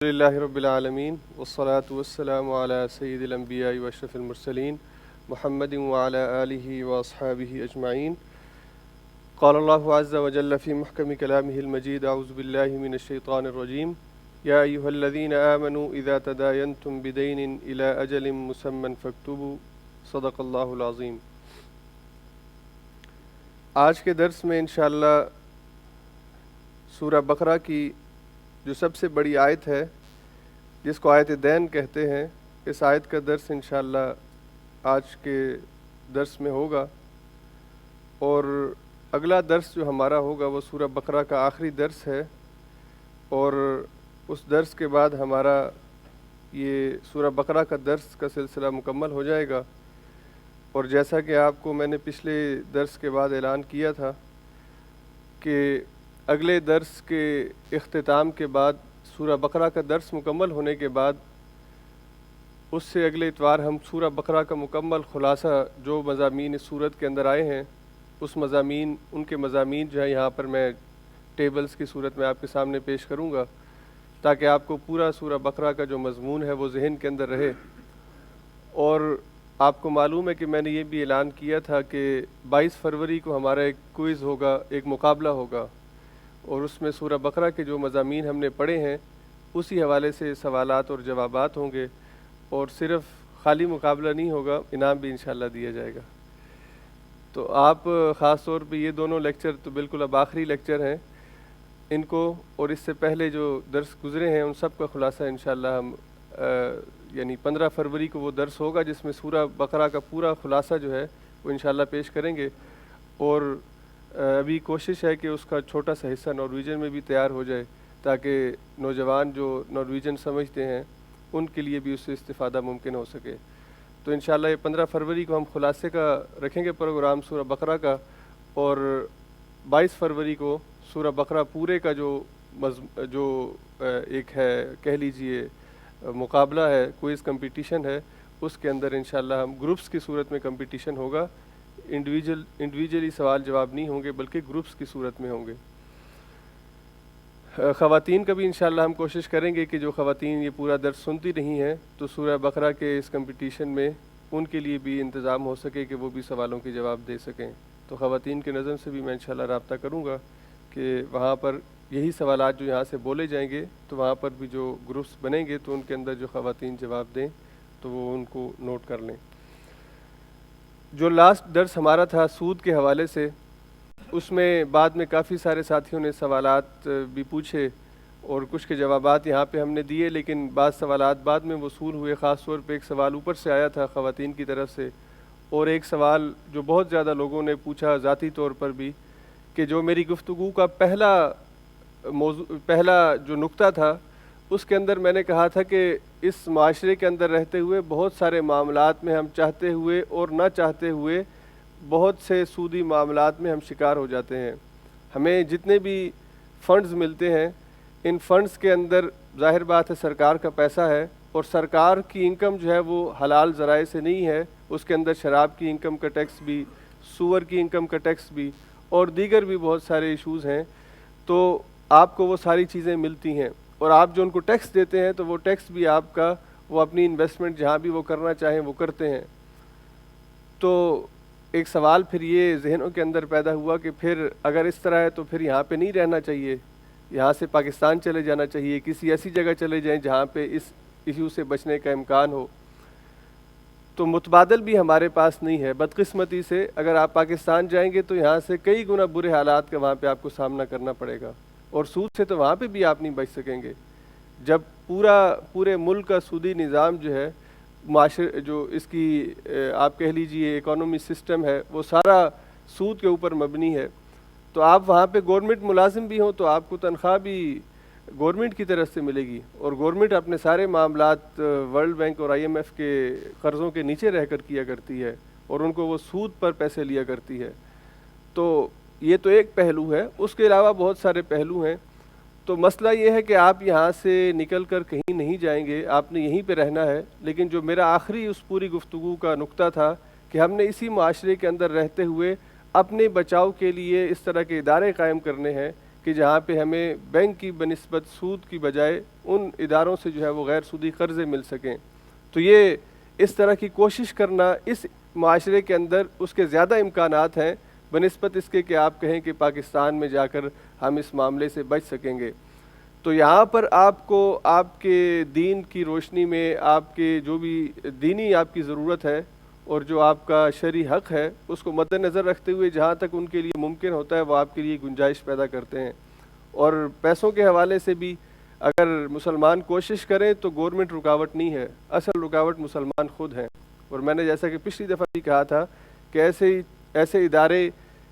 للہ رب العالمین والصلاة والسلام علی سید الانبیاء واشرف المرسلین محمد وعلی آلہ واصحابہ اجمعین. قال اللہ عز وجل فی محکم کلامہ المجید اعوذ باللہ من الشیطان الرجیم یا ایہا الذین آمنوا اذا تداینتم بدین الی اجل مسمى فاکتبوا صدق اللہ العظیم. آج کے درس میں انشاءاللہ سورہ بقرہ کی جو سب سے بڑی آیت ہے جس کو آیت دین کہتے ہیں، اس آیت کا درس انشاءاللہ آج کے درس میں ہوگا، اور اگلا درس جو ہمارا ہوگا وہ سورہ بقرہ کا آخری درس ہے، اور اس درس کے بعد ہمارا یہ سورہ بقرہ کا درس کا سلسلہ مکمل ہو جائے گا. اور جیسا کہ آپ کو میں نے پچھلے درس کے بعد اعلان کیا تھا کہ اگلے درس کے اختتام کے بعد سورہ بقرہ کا درس مکمل ہونے کے بعد اس سے اگلے اتوار ہم سورہ بقرہ کا مکمل خلاصہ جو مضامین اس سورت کے اندر آئے ہیں ان کے مضامین جو ہے یہاں پر میں ٹیبلز کی صورت میں آپ کے سامنے پیش کروں گا، تاکہ آپ کو پورا سورہ بقرہ کا جو مضمون ہے وہ ذہن کے اندر رہے. اور آپ کو معلوم ہے کہ میں نے یہ بھی اعلان کیا تھا کہ 22 فروری کو ہمارا ایک کوئز ہوگا، ایک مقابلہ ہوگا، اور اس میں سورہ بقرہ کے جو مضامین ہم نے پڑھے ہیں اسی حوالے سے سوالات اور جوابات ہوں گے، اور صرف خالی مقابلہ نہیں ہوگا، انعام بھی انشاءاللہ دیا جائے گا. تو آپ خاص طور پہ یہ دونوں لیکچر تو بالکل اب آخری لیکچر ہیں، ان کو اور اس سے پہلے جو درس گزرے ہیں ان سب کا خلاصہ انشاءاللہ ہم یعنی 15 فروری کو وہ درس ہوگا جس میں سورہ بقرہ کا پورا خلاصہ جو ہے وہ انشاءاللہ پیش کریں گے. اور ابھی کوشش ہے کہ اس کا چھوٹا سا حصہ نارویجن میں بھی تیار ہو جائے، تاکہ نوجوان جو نارویجن سمجھتے ہیں ان کے لیے بھی اس سے استفادہ ممکن ہو سکے. تو انشاءاللہ یہ 15 فروری کو ہم خلاصے کا رکھیں گے پروگرام سورہ بقرہ کا، اور 22 فروری کو سورہ بقرہ پورے کا جو ایک ہے کہہ لیجئے مقابلہ ہے، کوئز کمپٹیشن ہے، اس کے اندر انشاءاللہ ہم گروپس کی صورت میں کمپٹیشن ہوگا. انڈیویجلی سوال جواب نہیں ہوں گے بلکہ گروپس کی صورت میں ہوں گے. خواتین کا بھی انشاءاللہ ہم کوشش کریں گے کہ جو خواتین یہ پورا درس سنتی نہیں ہیں تو سورہ بقرہ کے اس کمپٹیشن میں ان کے لیے بھی انتظام ہو سکے کہ وہ بھی سوالوں کے جواب دے سکیں. تو خواتین کے نظم سے بھی میں انشاءاللہ رابطہ کروں گا کہ وہاں پر یہی سوالات جو یہاں سے بولے جائیں گے تو وہاں پر بھی جو گروپس بنیں گے تو ان کے اندر جو خواتین جواب دیں تو وہ ان کو نوٹ کر لیں. جو لاسٹ درس ہمارا تھا سود کے حوالے سے، اس میں بعد میں کافی سارے ساتھیوں نے سوالات بھی پوچھے اور کچھ کے جوابات یہاں پہ ہم نے دیے، لیکن بعض سوالات بعد میں وصول ہوئے. خاص طور پہ ایک سوال اوپر سے آیا تھا خواتین کی طرف سے، اور ایک سوال جو بہت زیادہ لوگوں نے پوچھا ذاتی طور پر بھی، کہ جو میری گفتگو کا پہلا جو نقطہ تھا اس کے اندر میں نے کہا تھا کہ اس معاشرے کے اندر رہتے ہوئے بہت سارے معاملات میں ہم چاہتے ہوئے اور نہ چاہتے ہوئے بہت سے سودی معاملات میں ہم شکار ہو جاتے ہیں. ہمیں جتنے بھی فنڈز ملتے ہیں ان فنڈز کے اندر ظاہر بات ہے سرکار کا پیسہ ہے، اور سرکار کی انکم جو ہے وہ حلال ذرائع سے نہیں ہے. اس کے اندر شراب کی انکم کا ٹیکس بھی، سور کی انکم کا ٹیکس بھی، اور دیگر بھی بہت سارے ایشوز ہیں. تو آپ کو وہ ساری چیزیں ملتی ہیں، اور آپ جو ان کو ٹیکس دیتے ہیں تو وہ ٹیکس بھی آپ کا وہ اپنی انویسٹمنٹ جہاں بھی وہ کرنا چاہیں وہ کرتے ہیں. تو ایک سوال پھر یہ ذہنوں کے اندر پیدا ہوا کہ پھر اگر اس طرح ہے تو پھر یہاں پہ نہیں رہنا چاہیے، یہاں سے پاکستان چلے جانا چاہیے، کسی ایسی جگہ چلے جائیں جہاں پہ اس ایشو سے بچنے کا امکان ہو. تو متبادل بھی ہمارے پاس نہیں ہے بدقسمتی سے. اگر آپ پاکستان جائیں گے تو یہاں سے کئی گنا برے حالات کا وہاں پہ آپ کو سامنا کرنا پڑے گا، اور سود سے تو وہاں پہ بھی آپ نہیں بچ سکیں گے. جب پورے ملک کا سودی نظام جو ہے جو اس کی آپ کہہ لیجئے اکانومی سسٹم ہے وہ سارا سود کے اوپر مبنی ہے، تو آپ وہاں پہ گورنمنٹ ملازم بھی ہوں تو آپ کو تنخواہ بھی گورنمنٹ کی طرف سے ملے گی، اور گورنمنٹ اپنے سارے معاملات ورلڈ بینک اور IMF کے قرضوں کے نیچے رہ کر کیا کرتی ہے، اور ان کو وہ سود پر پیسے لیا کرتی ہے. تو یہ تو ایک پہلو ہے، اس کے علاوہ بہت سارے پہلو ہیں. تو مسئلہ یہ ہے کہ آپ یہاں سے نکل کر کہیں نہیں جائیں گے، آپ نے یہیں پہ رہنا ہے. لیکن جو میرا آخری اس پوری گفتگو کا نقطہ تھا کہ ہم نے اسی معاشرے کے اندر رہتے ہوئے اپنے بچاؤ کے لیے اس طرح کے ادارے قائم کرنے ہیں کہ جہاں پہ ہمیں بینک کی بنسبت سود کی بجائے ان اداروں سے جو ہے وہ غیر سودی قرضے مل سکیں. تو یہ اس طرح کی کوشش کرنا اس معاشرے کے اندر اس کے زیادہ امکانات ہیں بنسبت اس کے کہ آپ کہیں کہ پاکستان میں جا کر ہم اس معاملے سے بچ سکیں گے. تو یہاں پر آپ کو آپ کے دین کی روشنی میں آپ کے جو بھی دینی آپ کی ضرورت ہے اور جو آپ کا شرعی حق ہے اس کو مد نظر رکھتے ہوئے جہاں تک ان کے لیے ممکن ہوتا ہے وہ آپ کے لیے گنجائش پیدا کرتے ہیں. اور پیسوں کے حوالے سے بھی اگر مسلمان کوشش کریں تو گورنمنٹ رکاوٹ نہیں ہے, اصل رکاوٹ مسلمان خود ہیں. اور میں نے جیسا کہ پچھلی دفعہ بھی کہا تھا کہ ایسے ادارے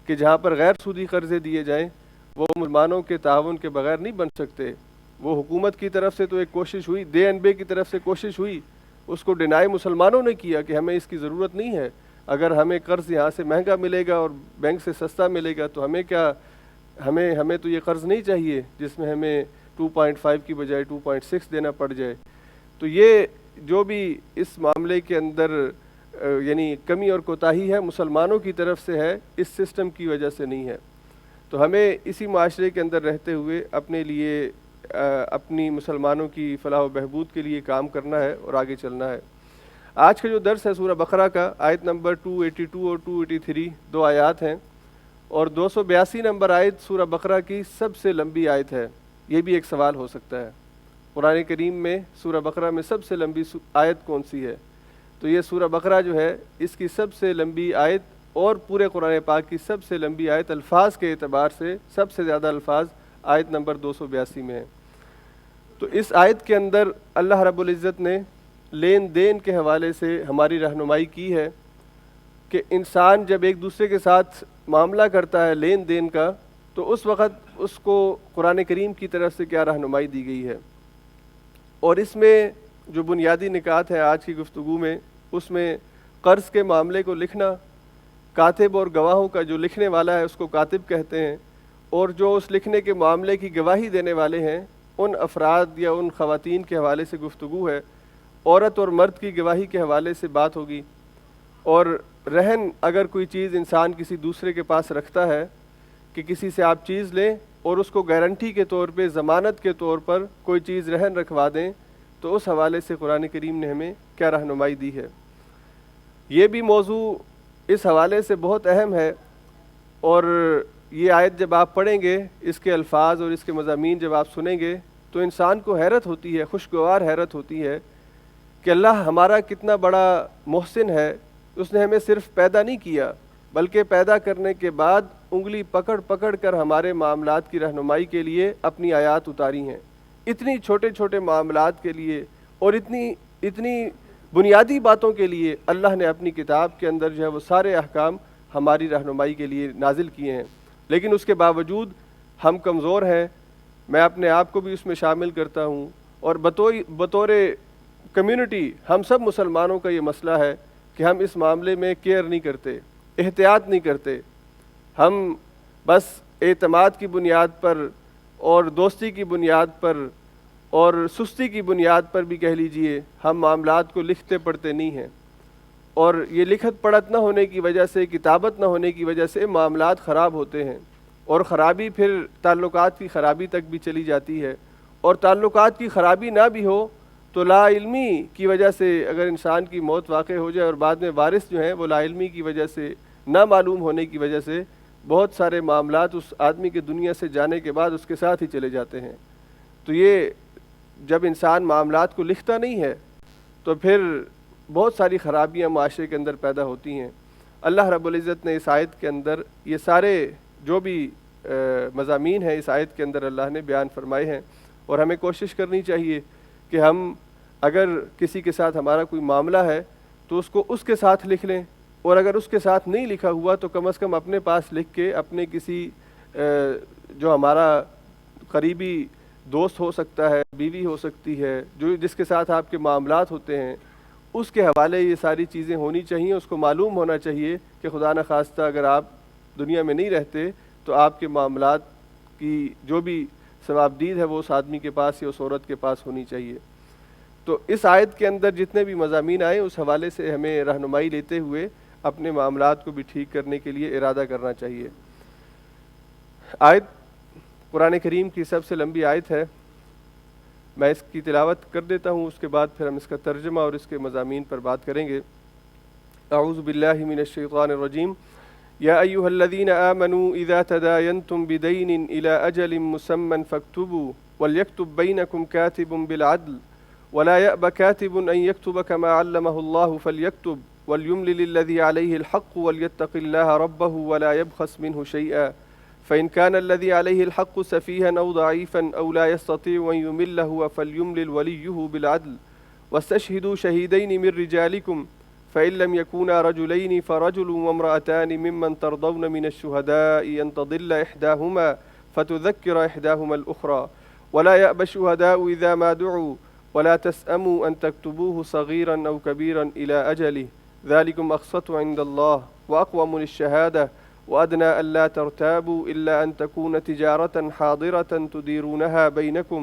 کہ جہاں پر غیر سودی قرضے دیے جائیں وہ مسلمانوں کے تعاون کے بغیر نہیں بن سکتے. وہ حکومت کی طرف سے تو ایک کوشش ہوئی, DNB کی طرف سے کوشش ہوئی, اس کو ڈینائی مسلمانوں نے کیا کہ ہمیں اس کی ضرورت نہیں ہے, اگر ہمیں قرض یہاں سے مہنگا ملے گا اور بینک سے سستا ملے گا تو ہمیں کیا, ہمیں تو یہ قرض نہیں چاہیے جس میں ہمیں 2.5 کی بجائے 2.6 دینا پڑ جائے. تو یہ جو بھی اس معاملے کے اندر یعنی کمی اور کوتاہی ہے مسلمانوں کی طرف سے ہے, اس سسٹم کی وجہ سے نہیں ہے. تو ہمیں اسی معاشرے کے اندر رہتے ہوئے اپنے لیے اپنی مسلمانوں کی فلاح و بہبود کے لیے کام کرنا ہے اور آگے چلنا ہے. آج کا جو درس ہے سورہ بقرہ کا آیت نمبر 282 اور 283 دو آیات ہیں, اور 282 نمبر آیت سورہ بقرہ کی سب سے لمبی آیت ہے. یہ بھی ایک سوال ہو سکتا ہے قرآن کریم میں سورہ بقرہ میں سب سے لمبی آیت کون سی ہے؟ تو یہ سورہ بقرہ جو ہے اس کی سب سے لمبی آیت اور پورے قرآن پاک کی سب سے لمبی آیت الفاظ کے اعتبار سے سب سے زیادہ الفاظ آیت نمبر 282 میں ہیں. تو اس آیت کے اندر اللہ رب العزت نے لین دین کے حوالے سے ہماری رہنمائی کی ہے کہ انسان جب ایک دوسرے کے ساتھ معاملہ کرتا ہے لین دین کا تو اس وقت اس کو قرآن کریم کی طرف سے کیا رہنمائی دی گئی ہے. اور اس میں جو بنیادی نکات ہے آج کی گفتگو میں, اس میں قرض کے معاملے کو لکھنا, کاتب اور گواہوں کا جو لکھنے والا ہے اس کو کاتب کہتے ہیں, اور جو اس لکھنے کے معاملے کی گواہی دینے والے ہیں ان افراد یا ان خواتین کے حوالے سے گفتگو ہے. عورت اور مرد کی گواہی کے حوالے سے بات ہوگی. اور رہن اگر کوئی چیز انسان کسی دوسرے کے پاس رکھتا ہے کہ کسی سے آپ چیز لیں اور اس کو گارنٹی کے طور پہ ضمانت کے طور پر کوئی چیز رہن رکھوا دیں, تو اس حوالے سے قرآن کریم نے ہمیں کیا رہنمائی دی ہے. یہ بھی موضوع اس حوالے سے بہت اہم ہے, اور یہ آیت جب آپ پڑھیں گے اس کے الفاظ اور اس کے مضامین جب آپ سنیں گے تو انسان کو حیرت ہوتی ہے, خوشگوار حیرت ہوتی ہے کہ اللہ ہمارا کتنا بڑا محسن ہے. اس نے ہمیں صرف پیدا نہیں کیا بلکہ پیدا کرنے کے بعد انگلی پکڑ پکڑ کر ہمارے معاملات کی رہنمائی کے لیے اپنی آیات اتاری ہیں. اتنی چھوٹے چھوٹے معاملات کے لیے اور اتنی بنیادی باتوں کے لیے اللہ نے اپنی کتاب کے اندر جو ہے وہ سارے احکام ہماری رہنمائی کے لیے نازل کیے ہیں. لیکن اس کے باوجود ہم کمزور ہیں, میں اپنے آپ کو بھی اس میں شامل کرتا ہوں, اور بطور کمیونٹی ہم سب مسلمانوں کا یہ مسئلہ ہے کہ ہم اس معاملے میں کیئر نہیں کرتے, احتیاط نہیں کرتے. ہم بس اعتماد کی بنیاد پر اور دوستی کی بنیاد پر اور سستی کی بنیاد پر بھی کہہ لیجئے ہم معاملات کو لکھتے پڑھتے نہیں ہیں, اور یہ لکھت پڑھت نہ ہونے کی وجہ سے, کتابت نہ ہونے کی وجہ سے معاملات خراب ہوتے ہیں, اور خرابی پھر تعلقات کی خرابی تک بھی چلی جاتی ہے. اور تعلقات کی خرابی نہ بھی ہو تو لا علمی کی وجہ سے اگر انسان کی موت واقع ہو جائے اور بعد میں وارث جو ہیں وہ لا علمی کی وجہ سے, نہ معلوم ہونے کی وجہ سے بہت سارے معاملات اس آدمی کے دنیا سے جانے کے بعد اس کے ساتھ ہی چلے جاتے ہیں. تو یہ جب انسان معاملات کو لکھتا نہیں ہے تو پھر بہت ساری خرابیاں معاشرے کے اندر پیدا ہوتی ہیں. اللہ رب العزت نے اس آیت کے اندر یہ سارے جو بھی مضامین ہیں اس آیت کے اندر اللہ نے بیان فرمائے ہیں, اور ہمیں کوشش کرنی چاہیے کہ ہم اگر کسی کے ساتھ ہمارا کوئی معاملہ ہے تو اس کو اس کے ساتھ لکھ لیں, اور اگر اس کے ساتھ نہیں لکھا ہوا تو کم از کم اپنے پاس لکھ کے اپنے کسی جو ہمارا قریبی دوست ہو سکتا ہے, بیوی ہو سکتی ہے, جس کے ساتھ آپ کے معاملات ہوتے ہیں, اس کے حوالے یہ ساری چیزیں ہونی چاہیے. اس کو معلوم ہونا چاہیے کہ خدا نخواستہ اگر آپ دنیا میں نہیں رہتے تو آپ کے معاملات کی جو بھی ثوابدید ہے وہ اس آدمی کے پاس یا اس عورت کے پاس ہونی چاہیے. تو اس آیت کے اندر جتنے بھی مضامین آئے اس حوالے سے ہمیں رہنمائی لیتے ہوئے اپنے معاملات کو بھی ٹھیک کرنے کے لیے ارادہ کرنا چاہیے. آیت قرآن کریم کی سب سے لمبی آیت ہے، میں اس کی تلاوت کر دیتا ہوں، اس کے بعد پھر ہم اس کا ترجمہ اور اس کے مضامین پر بات کریں گے۔ اعوذ باللہ من الشیطان الرجیم۔ یا ایہا الذین آمنوا اذا تداینتم بدین الی اجل مسمى فاکتبوا وليكتب بینکم کاتب بالعدل ولا يأب كاتب أن يكتب كما علمه الله فليكتب وليملل الذي عليه الحق وليتق الله ربه ولا يبخس منه شيئا فإن كان الذي عليه الحق سفيها أو ضعيفا أو لا يستطيع أن يمل هو فليملل وليه بالعدل واستشهدوا شهيدين من رجالكم فإن لم يكونا رجلين فرجل وامرأتان ممن ترضون من الشهداء أن تضل إحداهما فتذكر إحداهما الأخرى ولا يأبى الشهداء إذا ما دعوا ولا تسأموا أن تكتبوه صغيرا أو كبيرا إلى أجله ذلكم أقسط عند الله وأقوم للشهادة وأدنى ألا ترتابوا إلا أن تكون تجارة حاضرة تديرونها بينكم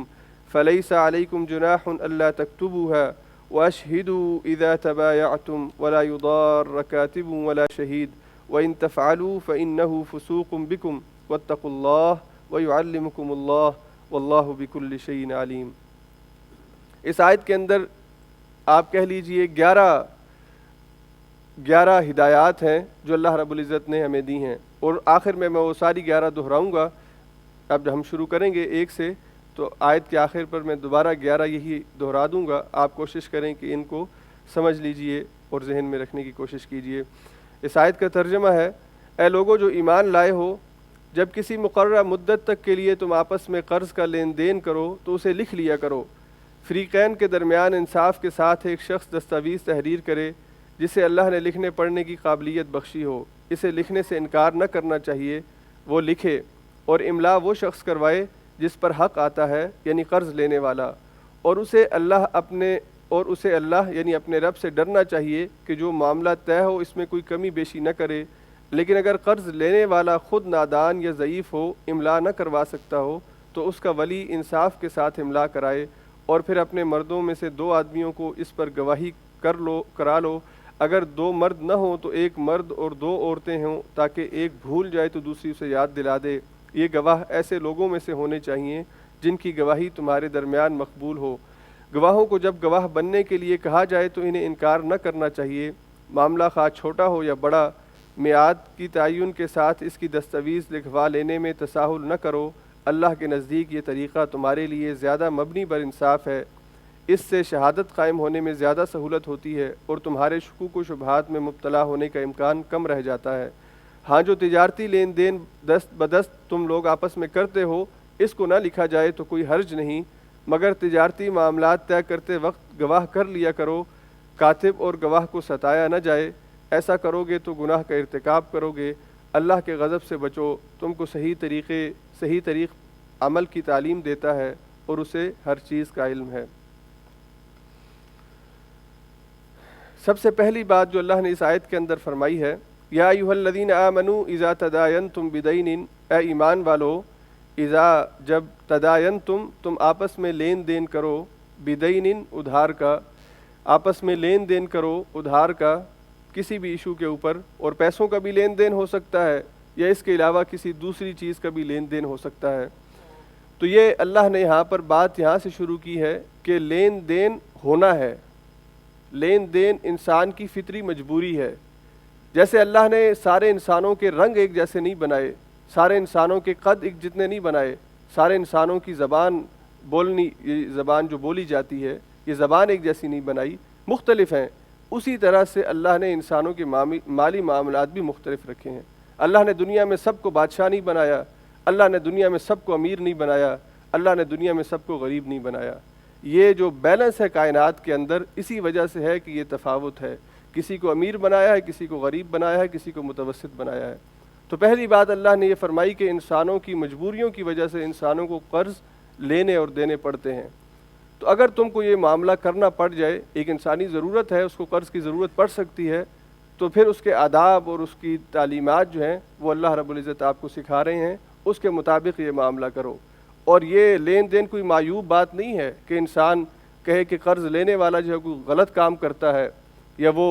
فليس عليكم جناح ألا تكتبوها وأشهدوا إذا تبايعتم ولا يضار كاتب ولا شهيد وإن تفعلوا فإنه فسوق بكم واتقوا الله ويعلمكم الله والله بكل شيء عليم۔ اس آیت کے اندر آپ کہہ لیجئے 11 ہدایات ہیں جو اللہ رب العزت نے ہمیں دی ہیں، اور آخر میں وہ ساری 11 دہراؤں گا۔ اب ہم شروع کریں گے ایک سے، تو آیت کے آخر پر میں دوبارہ 11 یہی دہرا دوں گا۔ آپ کوشش کریں کہ ان کو سمجھ لیجئے اور ذہن میں رکھنے کی کوشش کیجئے۔ اس آیت کا ترجمہ ہے، اے لوگو جو ایمان لائے ہو، جب کسی مقررہ مدت تک کے لیے تم آپس میں قرض کا لین دین کرو تو اسے لکھ لیا کرو۔ فریقین کے درمیان انصاف کے ساتھ ایک شخص دستاویز تحریر کرے جسے اللہ نے لکھنے پڑھنے کی قابلیت بخشی ہو، اسے لکھنے سے انکار نہ کرنا چاہیے، وہ لکھے، اور املا وہ شخص کروائے جس پر حق آتا ہے یعنی قرض لینے والا، اور اسے اللہ یعنی اپنے رب سے ڈرنا چاہیے کہ جو معاملہ طے ہو اس میں کوئی کمی بیشی نہ کرے۔ لیکن اگر قرض لینے والا خود نادان یا ضعیف ہو، املا نہ کروا سکتا ہو، تو اس کا ولی انصاف کے ساتھ املا کرائے، اور پھر اپنے مردوں میں سے 2 آدمیوں کو اس پر گواہی کرا لو۔ اگر 2 مرد نہ ہوں تو 1 مرد اور 2 عورتیں ہوں، تاکہ ایک بھول جائے تو دوسری اسے یاد دلا دے۔ یہ گواہ ایسے لوگوں میں سے ہونے چاہیے جن کی گواہی تمہارے درمیان مقبول ہو۔ گواہوں کو جب گواہ بننے کے لیے کہا جائے تو انہیں انکار نہ کرنا چاہیے، معاملہ خواہ چھوٹا ہو یا بڑا۔ میعاد کی تعین کے ساتھ اس کی دستاویز لکھوا لینے میں تساہل نہ کرو، اللہ کے نزدیک یہ طریقہ تمہارے لیے زیادہ مبنی بر انصاف ہے، اس سے شہادت قائم ہونے میں زیادہ سہولت ہوتی ہے اور تمہارے شکوک و شبہات میں مبتلا ہونے کا امکان کم رہ جاتا ہے۔ ہاں جو تجارتی لین دین دست بدست تم لوگ آپس میں کرتے ہو، اس کو نہ لکھا جائے تو کوئی حرج نہیں، مگر تجارتی معاملات طے کرتے وقت گواہ کر لیا کرو، کاتب اور گواہ کو ستایا نہ جائے، ایسا کرو گے تو گناہ کا ارتکاب کرو گے، اللہ کے غضب سے بچو، تم کو صحیح طریق عمل کی تعلیم دیتا ہے اور اسے ہر چیز کا علم ہے۔ سب سے پہلی بات جو اللہ نے اس آیت کے اندر فرمائی ہے، یا ایھا الذین آمنوا اذا تداینتم بدین، اے ایمان والو، اذا جب تداینتم تم آپس میں لین دین کرو، بدین ادھار کا، آپس میں لین دین کرو ادھار کا، کسی بھی ایشو کے اوپر، اور پیسوں کا بھی لین دین ہو سکتا ہے یا اس کے علاوہ کسی دوسری چیز کا بھی لین دین ہو سکتا ہے۔ تو یہ اللہ نے یہاں پر بات یہاں سے شروع کی ہے کہ لین دین ہونا ہے، لین دین انسان کی فطری مجبوری ہے۔ جیسے اللہ نے سارے انسانوں کے رنگ ایک جیسے نہیں بنائے، سارے انسانوں کے قد ایک جتنے نہیں بنائے، سارے انسانوں کی زبان یہ زبان جو بولی جاتی ہے یہ زبان ایک جیسی نہیں بنائی، مختلف ہیں، اسی طرح سے اللہ نے انسانوں کے مالی معاملات بھی مختلف رکھے ہیں۔ اللہ نے دنیا میں سب کو بادشاہ نہیں بنایا، اللہ نے دنیا میں سب کو امیر نہیں بنایا، اللہ نے دنیا میں سب کو غریب نہیں بنایا۔ یہ جو بیلنس ہے کائنات کے اندر، اسی وجہ سے ہے کہ یہ تفاوت ہے، کسی کو امیر بنایا ہے، کسی کو غریب بنایا ہے، کسی کو متوسط بنایا ہے۔ تو پہلی بات اللہ نے یہ فرمائی کہ انسانوں کی مجبوریوں کی وجہ سے انسانوں کو قرض لینے اور دینے پڑتے ہیں۔ تو اگر تم کو یہ معاملہ کرنا پڑ جائے، ایک انسانی ضرورت ہے، اس کو قرض کی ضرورت پڑ سکتی ہے، تو پھر اس کے آداب اور اس کی تعلیمات جو ہیں وہ اللہ رب العزت آپ کو سکھا رہے ہیں، اس کے مطابق یہ معاملہ کرو۔ اور یہ لین دین کوئی معیوب بات نہیں ہے کہ انسان کہے کہ قرض لینے والا جو ہے کوئی غلط کام کرتا ہے یا وہ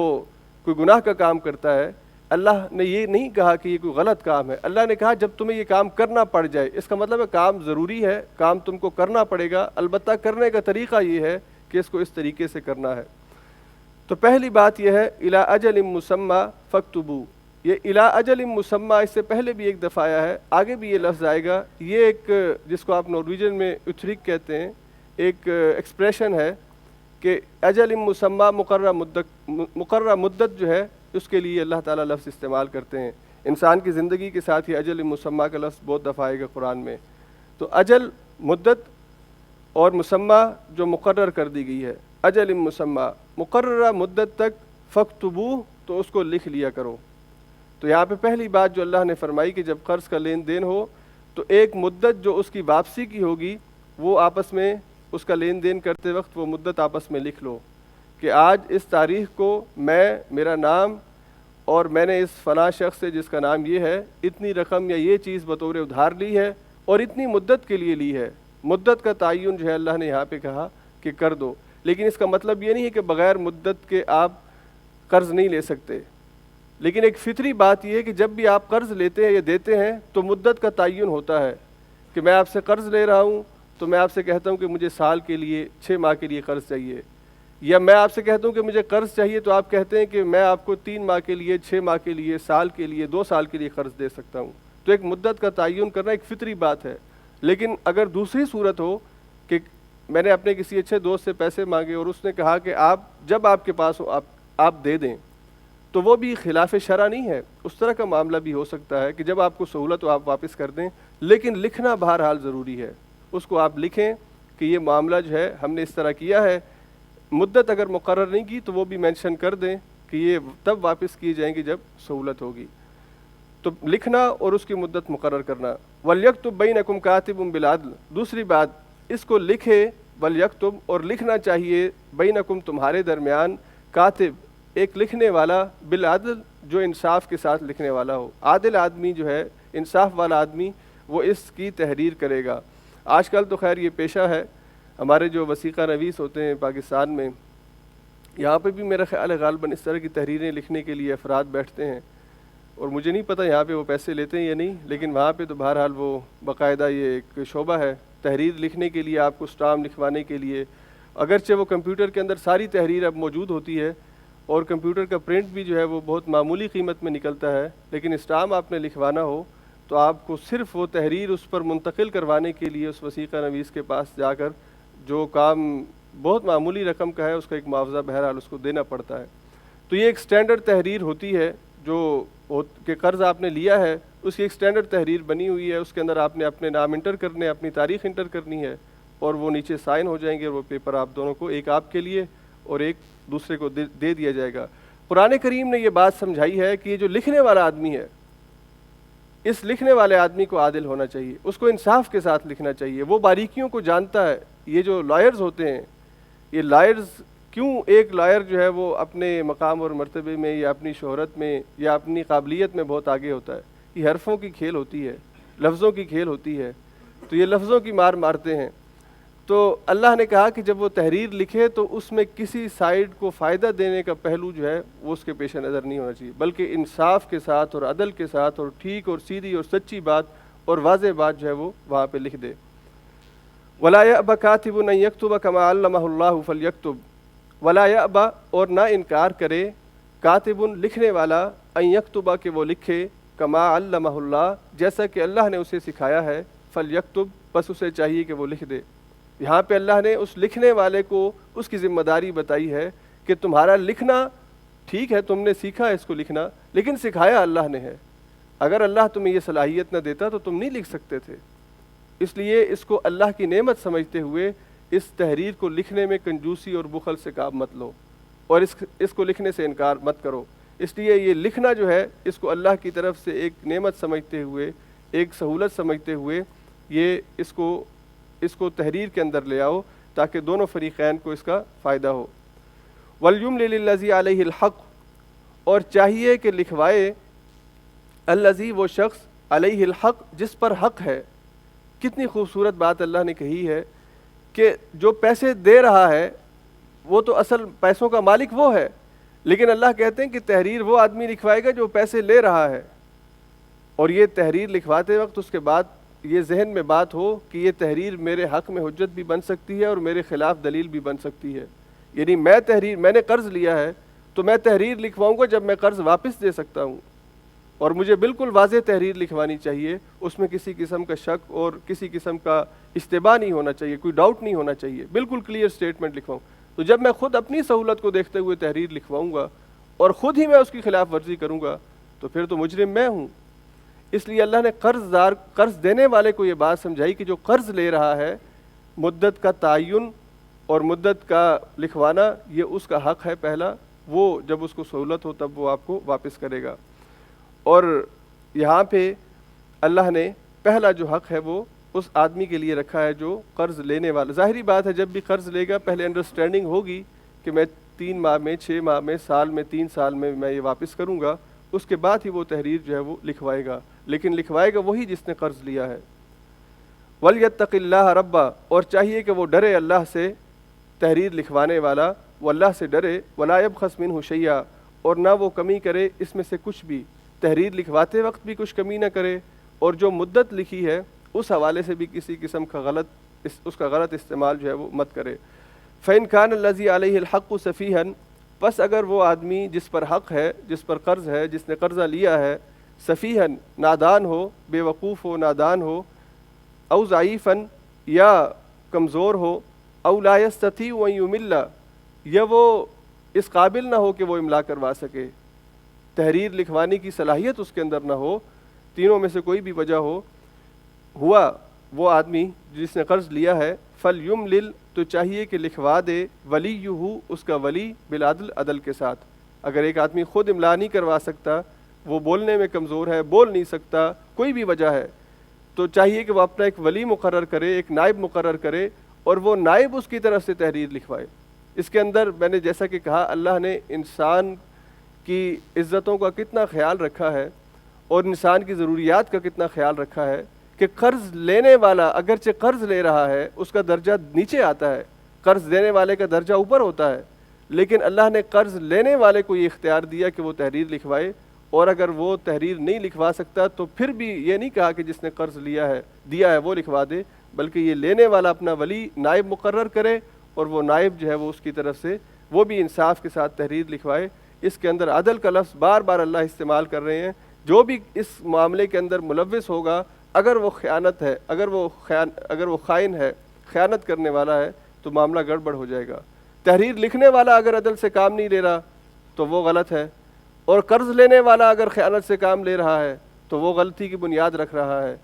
کوئی گناہ کا کام کرتا ہے، اللہ نے یہ نہیں کہا کہ یہ کوئی غلط کام ہے، اللہ نے کہا جب تمہیں یہ کام کرنا پڑ جائے، اس کا مطلب ہے کام ضروری ہے، کام تم کو کرنا پڑے گا، البتہ کرنے کا طریقہ یہ ہے کہ اس کو اس طریقے سے کرنا ہے۔ تو پہلی بات یہ ہے الی اجل مسمی فاکتبوا، یہ الی اجل مسمی اس سے پہلے بھی ایک دفعہ آیا ہے، آگے بھی یہ لفظ آئے گا۔ یہ ایک جس کو آپ نارویجن میں اتھرک کہتے ہیں، ایک ایکسپریشن ہے کہ اجل مسمی مقررہ مدت جو ہے اس کے لیے اللہ تعالیٰ لفظ استعمال کرتے ہیں۔ انسان کی زندگی کے ساتھ ہی اجل مسمی کا لفظ بہت دفعہ آئے گا قرآن میں۔ تو اجل مدت اور مسمی جو مقرر کر دی گئی ہے، اجل مسمی مقررہ مدت تک فاکتبوہ، تو اس کو لکھ لیا کرو۔ تو یہاں پہ پہلی بات جو اللہ نے فرمائی کہ جب قرض کا لین دین ہو تو ایک مدت جو اس کی واپسی کی ہوگی وہ آپس میں اس کا لین دین کرتے وقت وہ مدت آپس میں لکھ لو کہ آج اس تاریخ کو میرا نام اور میں نے اس فلاں شخص سے جس کا نام یہ ہے اتنی رقم یا یہ چیز بطور ادھار لی ہے اور اتنی مدت کے لیے لی ہے۔ مدت کا تعین جو ہے اللہ نے یہاں پہ کہا کہ کر دو، لیکن اس کا مطلب یہ نہیں ہے کہ بغیر مدت کے آپ قرض نہیں لے سکتے، لیکن ایک فطری بات یہ ہے کہ جب بھی آپ قرض لیتے ہیں یا دیتے ہیں تو مدت کا تعین ہوتا ہے کہ میں آپ سے قرض لے رہا ہوں تو میں آپ سے کہتا ہوں کہ مجھے سال کے لیے 6 ماہ کے لیے قرض چاہیے، یا میں آپ سے کہتا ہوں کہ مجھے قرض چاہیے تو آپ کہتے ہیں کہ میں آپ کو 3 ماہ کے لیے، 6 ماہ کے لیے، سال کے لیے، 2 سال کے لیے قرض دے سکتا ہوں۔ تو ایک مدت کا تعین کرنا ایک فطری بات ہے، لیکن اگر دوسری صورت ہو کہ میں نے اپنے کسی اچھے دوست سے پیسے مانگے اور اس نے کہا کہ آپ جب آپ کے پاس ہو آپ دے دیں، تو وہ بھی خلاف شرع نہیں ہے، اس طرح کا معاملہ بھی ہو سکتا ہے کہ جب آپ کو سہولت ہو آپ واپس کر دیں، لیکن لکھنا بہرحال ضروری ہے، اس کو آپ لکھیں کہ یہ معاملہ جو ہے ہم نے اس طرح کیا ہے۔ مدت اگر مقرر نہیں کی تو وہ بھی مینشن کر دیں کہ یہ تب واپس کی جائیں گی جب سہولت ہوگی۔ تو لکھنا اور اس کی مدت مقرر کرنا۔ وَلْيَكْتُبْ بَيْنَكُمْ كَاتِبٌ بِالْعَدْلِ، دوسری بات اس کو لکھے، وَلْيَكْتُبْ اور لکھنا چاہیے، بَيْنَكُمْ تمہارے درمیان، کاتب ایک لکھنے والا، بالعدل جو انصاف کے ساتھ لکھنے والا ہو۔ عادل آدمی جو ہے، انصاف والا آدمی، وہ اس کی تحریر کرے گا۔ آج کل تو خیر یہ پیشہ ہے، ہمارے جو وثیقہ نویس ہوتے ہیں پاکستان میں، یہاں پہ بھی میرا خیال ہے غالباً اس طرح کی تحریریں لکھنے کے لیے افراد بیٹھتے ہیں، اور مجھے نہیں پتہ یہاں پہ وہ پیسے لیتے ہیں یا نہیں، لیکن وہاں پہ تو بہرحال وہ باقاعدہ یہ ایک شعبہ ہے تحریر لکھنے کے لیے، آپ کو اسٹامپ لکھوانے کے لیے، اگرچہ وہ کمپیوٹر کے اندر ساری تحریر اب موجود ہوتی ہے اور کمپیوٹر کا پرنٹ بھی جو ہے وہ بہت معمولی قیمت میں نکلتا ہے، لیکن اسٹامپ آپ نے لکھوانا ہو تو آپ کو صرف وہ تحریر اس پر منتقل کروانے کے لیے اس وثیقہ نویس کے پاس جا کر جو کام بہت معمولی رقم کا ہے اس کا ایک معاوضہ بہرحال اس کو دینا پڑتا ہے۔ تو یہ ایک سٹینڈرڈ تحریر ہوتی ہے جو کہ قرض آپ نے لیا ہے، اس کی ایک سٹینڈرڈ تحریر بنی ہوئی ہے، اس کے اندر آپ نے اپنے نام انٹر کرنے، اپنی تاریخ انٹر کرنی ہے، اور وہ نیچے سائن ہو جائیں گے، اور وہ پیپر آپ دونوں کو، ایک آپ کے لیے اور ایک دوسرے کو دے دیا جائے گا۔ قرآن کریم نے یہ بات سمجھائی ہے کہ یہ جو لکھنے والا آدمی ہے، اس لکھنے والے آدمی کو عادل ہونا چاہیے، اس کو انصاف کے ساتھ لکھنا چاہیے، وہ باریکیوں کو جانتا ہے۔ یہ جو لائرز ہوتے ہیں، یہ لائرز کیوں، ایک لائر جو ہے وہ اپنے مقام اور مرتبے میں یا اپنی شہرت میں یا اپنی قابلیت میں بہت آگے ہوتا ہے، یہ حرفوں کی کھیل ہوتی ہے، لفظوں کی کھیل ہوتی ہے، تو یہ لفظوں کی مار مارتے ہیں۔ تو اللہ نے کہا کہ جب وہ تحریر لکھے تو اس میں کسی سائڈ کو فائدہ دینے کا پہلو جو ہے وہ اس کے پیش نظر نہیں ہونا چاہیے، بلکہ انصاف کے ساتھ اور عدل کے ساتھ اور ٹھیک اور سیدھی اور سچی بات اور واضح بات جو ہے وہ وہاں پہ لکھ دے۔ وَلَا يَأْبَ كَاتِبٌ أَن يَكْتُبَ كَمَا عَلَّمَهُ اللَّهُ فَلْيَكْتُبْ، وَلَا يَأْبَ اور نہ انکار کرے، کاتب لکھنے والا، ان یکتب کہ وہ لکھے، کما علمہ اللہ جیسا کہ اللہ نے اسے سکھایا ہے، فلیکتب بس اسے چاہیے کہ وہ لکھ دے۔ یہاں پہ اللہ نے اس لکھنے والے کو اس کی ذمہ داری بتائی ہے کہ تمہارا لکھنا ٹھیک ہے، تم نے سیکھا ہے اس کو لکھنا، لیکن سکھایا اللہ نے ہے۔ اگر اللہ تمہیں یہ صلاحیت نہ دیتا تو تم نہیں لکھ سکتے تھے، اس لیے اس کو اللہ کی نعمت سمجھتے ہوئے اس تحریر کو لکھنے میں کنجوسی اور بخل سے کام مت لو، اور اس کو لکھنے سے انکار مت کرو۔ اس لیے یہ لکھنا جو ہے اس کو اللہ کی طرف سے ایک نعمت سمجھتے ہوئے، ایک سہولت سمجھتے ہوئے یہ اس کو تحریر کے اندر لے آؤ تاکہ دونوں فریقین کو اس کا فائدہ ہو۔ وَلْيُمْلِلِ الَّذِي عَلَيْهِ الْحَقُّ اور چاہیے کہ لکھوائے، الذی وہ شخص، علیہ الحق جس پر حق ہے۔ کتنی خوبصورت بات اللہ نے کہی ہے کہ جو پیسے دے رہا ہے وہ تو اصل پیسوں کا مالک وہ ہے، لیکن اللہ کہتے ہیں کہ تحریر وہ آدمی لکھوائے گا جو پیسے لے رہا ہے، اور یہ تحریر لکھواتے وقت اس کے بعد یہ ذہن میں بات ہو کہ یہ تحریر میرے حق میں حجت بھی بن سکتی ہے اور میرے خلاف دلیل بھی بن سکتی ہے. یعنی میں نے قرض لیا ہے تو میں تحریر لکھواؤں گا جب میں قرض واپس دے سکتا ہوں، اور مجھے بالکل واضح تحریر لکھوانی چاہیے، اس میں کسی قسم کا شک اور کسی قسم کا اشتباہ نہیں ہونا چاہیے، کوئی ڈاؤٹ نہیں ہونا چاہیے، بالکل کلیئر سٹیٹمنٹ لکھواؤں. تو جب میں خود اپنی سہولت کو دیکھتے ہوئے تحریر لکھواؤں گا اور خود ہی میں اس کی خلاف ورزی کروں گا تو پھر تو مجرم میں ہوں. اس لیے اللہ نے قرض دینے والے کو یہ بات سمجھائی کہ جو قرض لے رہا ہے، مدت کا تعین اور مدت کا لکھوانا یہ اس کا حق ہے پہلا، وہ جب اس کو سہولت ہو تب وہ آپ کو واپس کرے گا. اور یہاں پہ اللہ نے پہلا جو حق ہے وہ اس آدمی کے لیے رکھا ہے جو قرض لینے والا. ظاہری بات ہے جب بھی قرض لے گا پہلے انڈرسٹینڈنگ ہوگی کہ میں 3 ماہ میں 6 ماہ میں سال میں 3 سال میں یہ واپس کروں گا، اس کے بعد ہی وہ تحریر جو ہے وہ لکھوائے گا، لیکن لکھوائے گا وہی جس نے قرض لیا ہے. وَلْيَتَّقِ اللَّهَ رَبَّ، اور چاہیے کہ وہ ڈرے اللہ سے، تحریر لکھوانے والا وہ اللہ سے ڈرے. وَلَا يَبْخَسْ مِنْهُ شَيْئًا، اور نہ وہ کمی کرے اس میں سے کچھ بھی، تحریر لکھواتے وقت بھی کچھ کمی نہ کرے، اور جو مدت لکھی ہے اس حوالے سے بھی کسی قسم کا اس کا غلط استعمال جو ہے وہ مت کرے. فَإِنْ كَانَ الَّذِي عَلَيْهِ الْحَقُّ سَفِيهًا، پس اگر وہ آدمی جس پر حق ہے، جس پر قرض ہے، جس نے قرضہ لیا ہے، سفیہن نادان ہو، بے وقوف ہو، نادان ہو، او ضعیفن یا کمزور ہو، او لا یستطیع ان یمل، یا وہ اس قابل نہ ہو کہ وہ املا کروا سکے، تحریر لکھوانے کی صلاحیت اس کے اندر نہ ہو، تینوں میں سے کوئی بھی وجہ ہوا وہ آدمی جس نے قرض لیا ہے، فلیملل، تو چاہیے کہ لکھوا دے، ولیہ، اس کا ولی، بالعدل، عدل کے ساتھ. اگر ایک آدمی خود املا نہیں کروا سکتا، وہ بولنے میں کمزور ہے، بول نہیں سکتا، کوئی بھی وجہ ہے، تو چاہیے کہ وہ اپنا ایک ولی مقرر کرے، ایک نائب مقرر کرے، اور وہ نائب اس کی طرف سے تحریر لکھوائے. اس کے اندر میں نے جیسا کہ کہا اللہ نے انسان کی عزتوں کا کتنا خیال رکھا ہے اور انسان کی ضروریات کا کتنا خیال رکھا ہے کہ قرض لینے والا اگرچہ قرض لے رہا ہے اس کا درجہ نیچے آتا ہے، قرض دینے والے کا درجہ اوپر ہوتا ہے، لیکن اللہ نے قرض لینے والے کو یہ اختیار دیا کہ وہ تحریر لکھوائے، اور اگر وہ تحریر نہیں لکھوا سکتا تو پھر بھی یہ نہیں کہا کہ جس نے قرض دیا ہے وہ لکھوا دے، بلکہ یہ لینے والا اپنا ولی نائب مقرر کرے، اور وہ نائب جو ہے وہ اس کی طرف سے وہ بھی انصاف کے ساتھ تحریر لکھوائے. اس کے اندر عدل کا لفظ بار بار اللہ استعمال کر رہے ہیں. جو بھی اس معاملے کے اندر ملوث ہوگا، اگر وہ خیانت ہے، اگر وہ خائن ہے، خیانت کرنے والا ہے، تو معاملہ گڑبڑ ہو جائے گا. تحریر لکھنے والا اگر عدل سے کام نہیں لے رہا تو وہ غلط ہے، اور قرض لینے والا اگر خیانت سے کام لے رہا ہے تو وہ غلطی کی بنیاد رکھ رہا ہے،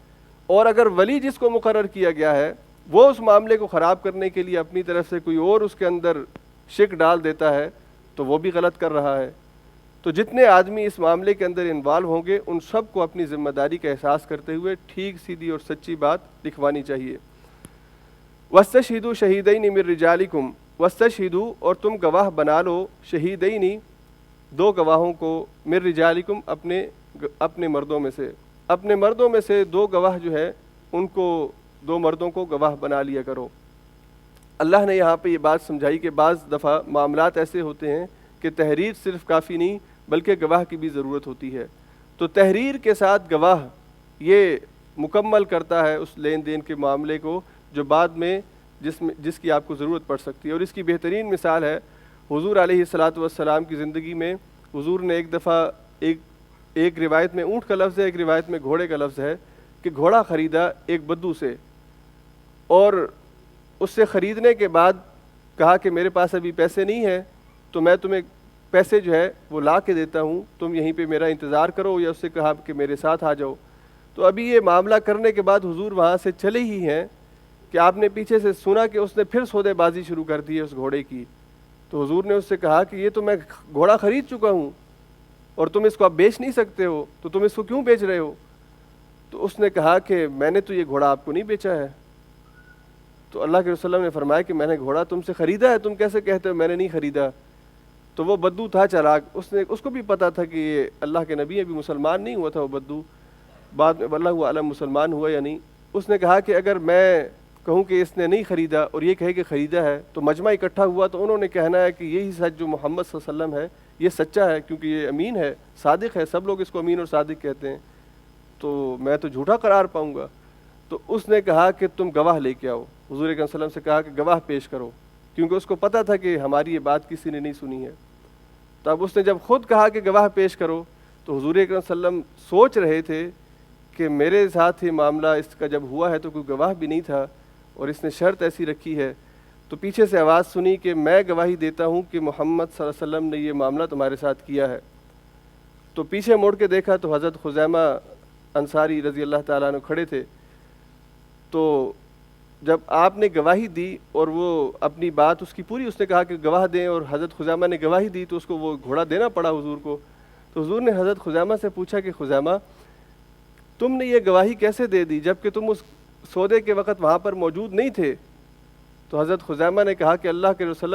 اور اگر ولی جس کو مقرر کیا گیا ہے وہ اس معاملے کو خراب کرنے کے لیے اپنی طرف سے کوئی اور اس کے اندر شک ڈال دیتا ہے تو وہ بھی غلط کر رہا ہے. تو جتنے آدمی اس معاملے کے اندر انوالو ہوں گے ان سب کو اپنی ذمہ داری کا احساس کرتے ہوئے ٹھیک سیدھی اور سچی بات لکھوانی چاہیے. وَاسْتَشْهِدُوا شَهِيدَيْنِ مِن رِجَالِكُمْ، وَاسْتَشْهِدُوا، اور تم گواہ بنا لو، شہیدین، 2 گواہوں کو، من رجالکم، اپنے مردوں میں سے، اپنے مردوں میں سے 2 گواہ جو ہے ان کو 2 مردوں کو گواہ بنا لیا کرو. اللہ نے یہاں پہ یہ بات سمجھائی کہ بعض دفعہ معاملات ایسے ہوتے ہیں کہ تحریر صرف کافی نہیں بلکہ گواہ کی بھی ضرورت ہوتی ہے. تو تحریر کے ساتھ گواہ یہ مکمل کرتا ہے اس لین دین کے معاملے کو جو بعد میں جس کی آپ کو ضرورت پڑ سکتی ہے. اور اس کی بہترین مثال ہے حضور علیہ الصلاۃ والسلام کی زندگی میں. حضور نے ایک دفعہ ایک روایت میں اونٹ کا لفظ ہے، ایک روایت میں گھوڑے کا لفظ ہے، کہ گھوڑا خریدا ایک بدو سے، اور اس سے خریدنے کے بعد کہا کہ میرے پاس ابھی پیسے نہیں ہیں تو میں تمہیں پیسے جو ہے وہ لا کے دیتا ہوں، تم یہیں پہ میرا انتظار کرو، یا اس سے کہا کہ میرے ساتھ آ جاؤ. تو ابھی یہ معاملہ کرنے کے بعد حضور وہاں سے چلے ہی ہیں کہ آپ نے پیچھے سے سنا کہ اس نے پھر سودے بازی شروع کر دی ہے اس گھوڑے کی. تو حضور نے اس سے کہا کہ یہ تو میں گھوڑا خرید چکا ہوں اور تم اس کو اب بیچ نہیں سکتے ہو، تو تم اس کو کیوں بیچ رہے ہو؟ تو اس نے کہا کہ میں نے تو یہ گھوڑا آپ کو نہیں بیچا ہے. تو اللہ کے رسول نے فرمایا کہ میں نے گھوڑا تم سے خریدا ہے، تم کیسے کہتے ہو میں نے نہیں خریدا؟ تو وہ بدو تھا چلاک، اس کو بھی پتا تھا کہ یہ اللہ کے نبی، ابھی مسلمان نہیں ہوا تھا وہ بدو، بعد میں اللہ عالم مسلمان ہوا یا نہیں. اس نے کہا کہ اگر میں کہوں کہ اس نے نہیں خریدا اور یہ کہے کہ خریدا ہے، تو مجمع اکٹھا ہوا تو انہوں نے کہنا ہے کہ یہی سچ جو محمد صلی اللہ علیہ وسلم ہے یہ سچا ہے، کیونکہ یہ امین ہے، صادق ہے، سب لوگ اس کو امین اور صادق کہتے ہیں، تو میں تو جھوٹا قرار پاؤں گا۔ تو اس نے کہا کہ تم گواہ لے کے آؤ، حضور اکرم صلی اللہ علیہ وسلم سے کہا کہ گواہ پیش کرو، کیونکہ اس کو پتہ تھا کہ ہماری یہ بات کسی نے نہیں سنی ہے۔ تب اس نے جب خود کہا کہ گواہ پیش کرو، تو حضور اکرم صلی اللہ علیہ وسلم سوچ رہے تھے کہ میرے ساتھ یہ معاملہ اس کا جب ہوا ہے تو کوئی گواہ بھی نہیں تھا اور اس نے شرط ایسی رکھی ہے، تو پیچھے سے آواز سنی کہ میں گواہی دیتا ہوں کہ محمد صلی اللہ علیہ وسلم نے یہ معاملہ تمہارے ساتھ کیا ہے۔ تو پیچھے مڑ کے دیکھا تو حضرت خزیمہ انصاری رضی اللہ تعالیٰ عنہ کھڑے تھے۔ تو جب آپ نے گواہی دی اور وہ اپنی بات اس کی پوری اس نے کہا کہ گواہ دیں، اور حضرت خزیمہ نے گواہی دی تو اس کو وہ گھوڑا دینا پڑا حضور کو۔ تو حضور نے حضرت خزیمہ سے پوچھا کہ خزیمہ تم نے یہ گواہی کیسے دے دی جبکہ تم اس سودے کے وقت وہاں پر موجود نہیں تھے؟ تو حضرت خزیمہ نے کہا کہ اللہ کے رسول